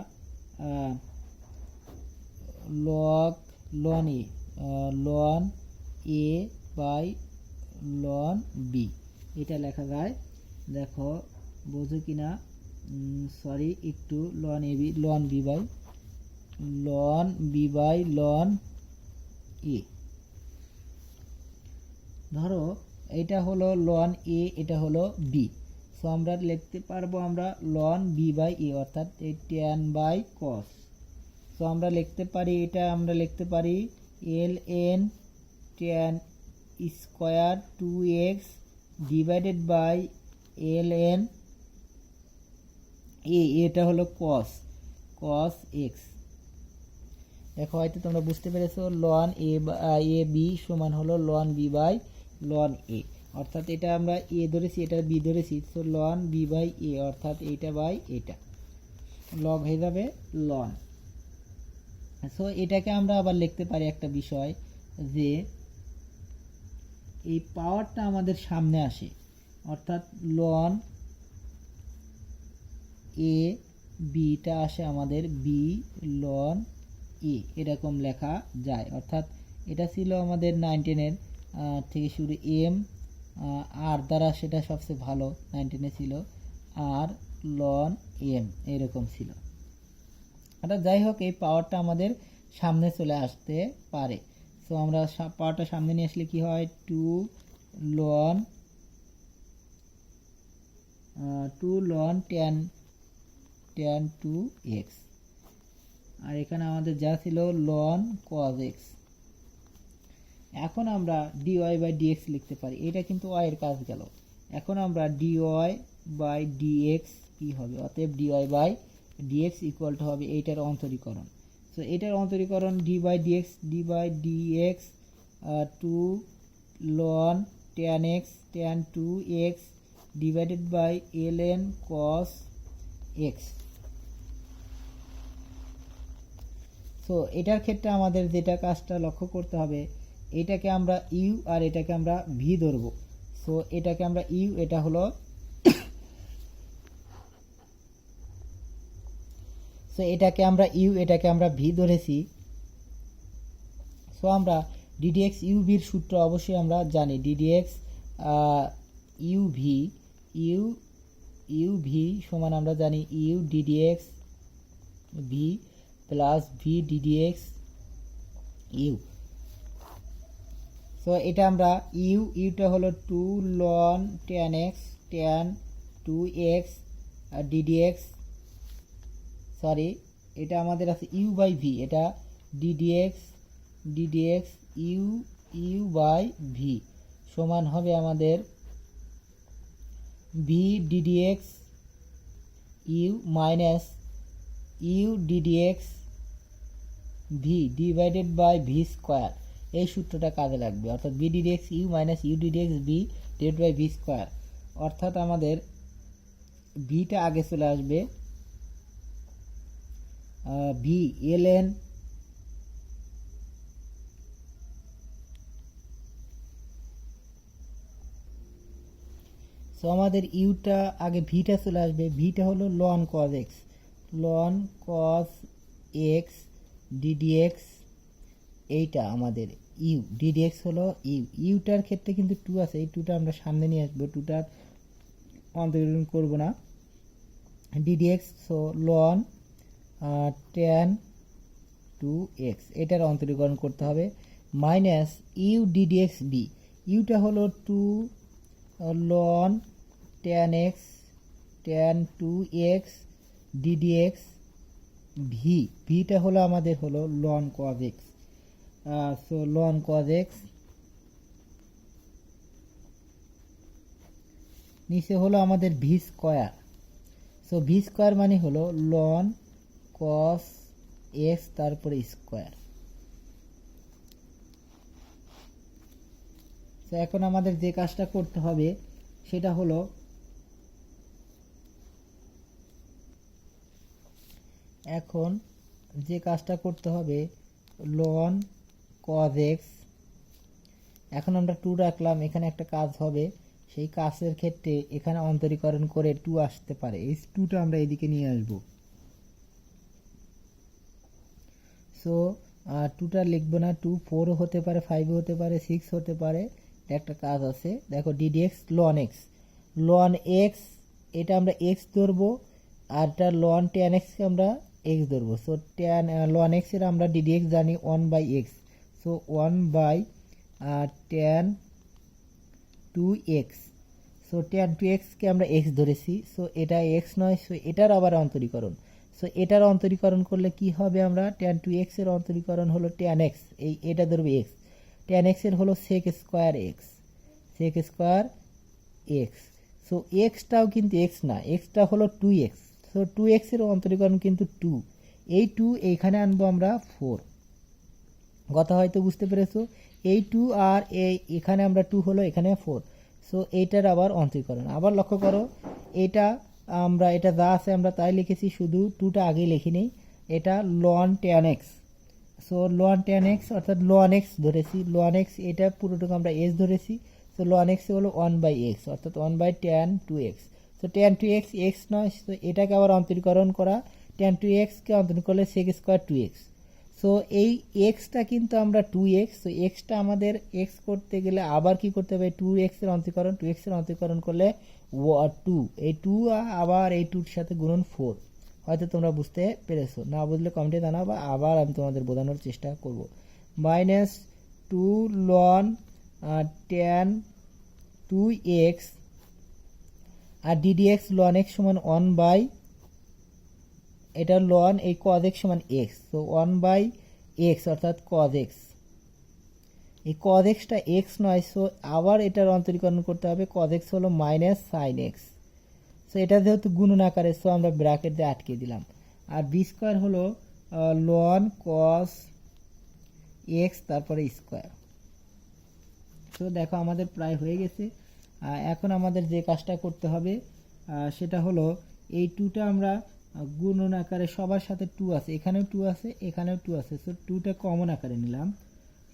A: ln a by ln b, এটা লেখা যায়। দেখো বোঝো কিনা, সরি একটু ln b by ln a। ধরো এটা হলো ln a, এটা হলো b, সো আমরা লিখতে পারবো আমরা ln b বাই a অর্থাৎ এই tan বাই cos। সো আমরা লিখতে পারি, এটা আমরা লিখতে পারি ln tan square 2x divided by ln a, এটা হলো cos x। দেখো হয়তো তোমরা বুঝতে পেরেছো, ln a b সমান হলো ln b by ln a, অর্থাৎ এটা আমরা a ধরেছি, এটা b ধরেছি, তো ln b বাই a অর্থাৎ এইটা বাই এটা লগ হয়ে যাবে ln। সো এটাকে আমরা আবার লিখতে পারি একটা বিষয়, যে এই পাওয়ারটা আমাদের সামনে আসে, অর্থাৎ ln a bটা আসে আমাদের b ln a, এরকম লেখা যায়। অর্থাৎ এটা ছিল আমাদের 9-10 থেকে শুরু m আর দ্বারা, সেটা সবচেয়ে ভালো 9-10 ছিল, আর ln m এরকম ছিল। অর্থাৎ যাই হোক এই পাওয়ারটা আমাদের সামনে চলে আসতে পারে। সো আমরা পাওয়ারটা সামনে নিয়ে আসলে কি হয়, 2 ln tan 2x, আর এখানে আমাদের যা ছিল ln cos x। এখন আমরা dy বাই dx লিখতে পারি, এটা কিন্তু y এর কাজ গেল। এখন আমরা dy বাই dx কি হবে, অতএব dy by dx equal to হবে এইটার অন্তরীকরণ। সো এটার অন্তরীকরণ d by dx 2 ln tan x tan 2x divided by ln cos x। So এটার ক্ষেত্রে আমাদের যেটা কাজটা লক্ষ্য করতে হবে, এটাকে আমরা u আর এটাকে আমরা v ধরবো। সো এটাকে আমরা u, এটা হলো সো এটাকে আমরা u, এটাকে আমরা v ধরেছি। সো আমরা ddx uv এর সূত্র অবশ্যই আমরা জানি, ddx uv সমান আমরা জানি u ddx v plus v ddx u। So এটা আমরা uটা হলো 2 ln tan x tan 2x ddx, sorry এটা আমাদের আছে u বাই v, এটা ddx u বাই v সমান হবে আমাদের v ddx u minus u ddx v divided by v square, এই সূত্রটা কাজে লাগবে। অর্থাৎ v ddx u minus u ddx v divided by v square, অর্থাৎ আমাদের vটা আগে চলে আসবে, v ln সো আমাদের ইউটা আগে ভিটা চলে আসবে, ভিটা হলো ln cos x ddx, এইটা আমাদের ইউ ddx হলো ইউটার ক্ষেত্রে কিন্তু 2 আছে, এই 2টা আমরা সামনে নিয়ে আসবো, 2টার অন্তরীকরণ করব না, ddx so ln tan 2x এটার অন্তরীকরণ করতে হবে, মাইনাস ইউ ddx b, ইউটা হলো 2 ln tan x tan 2x ddx ভিটা হলো আমাদের হলো ln cos x। So ln cos x নিচে হলো আমাদের v square. So V square মানে হলো লন কস এক্স তারপরে স্কোয়ার। তো এখন আমাদের যে কাজটা করতে হবে সেটা হলো লন কজ এক্স, এখন আমরা 2 রাখলাম, এখানে একটা কাজ হবে, সেই কাজের ক্ষেত্রে এখানে অন্তরীকরণ করে 2 আসতে পারে, এই 2টা আমরা এদিকে নিয়ে আসব। সো 2টা লিখবো না, 2 4 হতে পারে, 5 হতে পারে, 6 হতে পারে, একটা কাজ আছে। দেখো ddx ln x, ln x এটা আমরা এক্স ধরবো, আর এটা লন টেন এক্সকে আমরা এক্স ধরবো। সো লন এক্স এর আমরা ডিডিএক্স জানি 1/x, so 1/tan 2x, so tan 2x কে আমরা x ধরেছি, সো এটা x নয়, সো এটার আবার অন্তরীকরণ। সো এটার অন্তরীকরণ করলে কি হবে, আমরা tan 2x এর অন্তরীকরণ হলো tan x, এটা ধরবে x, tan x এর হলো sec square x, sec square x। So এক্সটাও কিন্তু এক্স না, এক্সটা হলো 2x, সো 2x এর অন্তরীকরণ কিন্তু 2, এই 2 এইখানে আনবো আমরা 4। কথা হয়তো বুঝতে পেরেছো, এই 2 আর এখানে আমরা 2 হলো, এখানে 4, সো এইটার আবার অন্তরীকরণ। আবার লক্ষ্য করো এটা আমরা এটা যা আছে আমরা তাই লিখেছি, শুধু 2টা আগেই লিখি নেই, এটা ln tan x, so ln tan x অর্থাৎ লন x ধরেছি, লন x এটা পুরোটুকু আমরা s ধরেছি, সো লন x হলো 1/x অর্থাৎ 1/tan 2x, so tan 2x x নয়, সো এটাকে আবার অন্তরীকরণ করা, tan 2x কে অন্তরীকরণ করলে sec স্কয়ার 2x। সো এই এক্সটা কিন্তু আমরা 2x, সো এক্সটা আমাদের এক্স করতে গেলে আবার কি করতে হবে, 2x এর অন্তরীকরণ, 2x এর অন্তরীকরণ করলে 2, এই 2 আবার এই 2 এর সাথে গুণন 4। হয়তো তোমরা বুঝতে পেরেছো, না বুঝলে কমেন্টে জানাও, বা আবার আমি তোমাদের বোঝানোর চেষ্টা করব। -2 লন tan 2x আর ddx ln x সমান 1/, এটা লন এই cos x সমান x, তো 1/x অর্থাৎ cos x, এই cos x টা x নয়, সো আবার এটার অন্তরীকরণ করতে হবে, cos x হলো -sin x, সো এটা যেহেতু গুণন আকারে, সো আমরা ব্র্যাকেট দিয়ে আটকে দিলাম। আর বি স্কয়ার হলো লন cos x তারপরে স্কয়ার। তো দেখো আমাদের প্রায় হয়ে গেছে। এখন আমাদের যে কাজটা করতে হবে সেটা হলো এই 2টা আমরা গুণন আকারে, সবার সাথে 2 আছে, এখানেও 2 আছে, এখানেও 2 আছে, সো 2টা কমন আকারে নিলাম।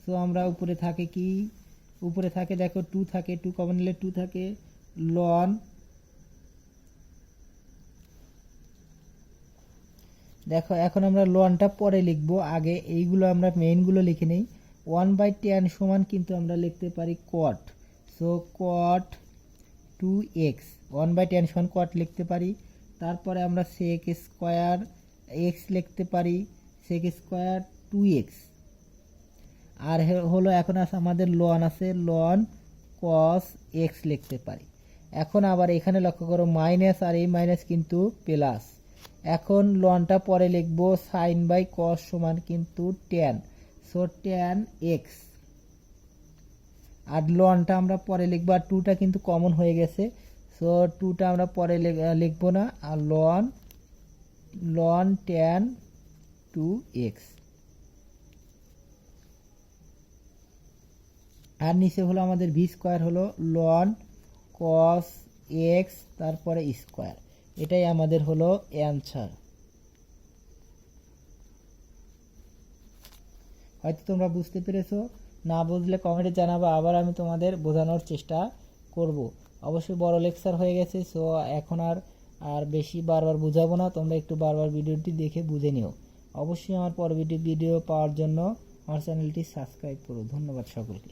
A: সো আমরা উপরে থাকে কি, উপরে থাকে দেখো 2 থাকে, 2 কমন নিলে 2 থাকে লন, দেখো এখন আমরা লনটা পরে লিখবো, আগে এইগুলো আমরা মেইনগুলো লিখে নেই। 1/tan সমান কিন্তু আমরা লিখতে পারি cot, so cot 2x, 1/tan সমান cot লিখতে পারি। তারপরে আমরা sec স্কয়ার x লিখতে পারি, sec স্কয়ার 2x, আর হলো এখন আছে আমাদের লন আছে, লন cos x লিখতে পারি। এখন আবার এখানে লক্ষ্য করো মাইনাস, আর এই মাইনাস কিন্তু প্লাস। এখন লনটা পরে লিখবো, sin বাই cos সমান কিন্তু tan, সো tan x, আর লনটা আমরা পরে লিখবো, আর 2টা কিন্তু কমন হয়ে গেছে, সো 2টা আমরা পরে লিখবো না, আর লন tan 2x, আর নিচে হলো আমাদের ভি স্কয়ার হলো লন cos x তারপরে স্কয়ার, এটাই আমাদের হলো অ্যানসার। হয়তো তোমরা বুঝতে পেরেছো, না বুঝলে কমেন্টে জানাবো, আবার আমি তোমাদের বোঝানোর চেষ্টা করব। অবশ্যই বড় লেকচার হয়ে গেছে, সো এখন আর বেশি বারবার বুঝাবো না, তোমরা একটু বারবার ভিডিওটি দেখে বুঝে নিও। অবশ্যই আমার পরবর্তী ভিডিও পাওয়ার জন্য আমার চ্যানেলটি সাবস্ক্রাইব করো। ধন্যবাদ সকলকে।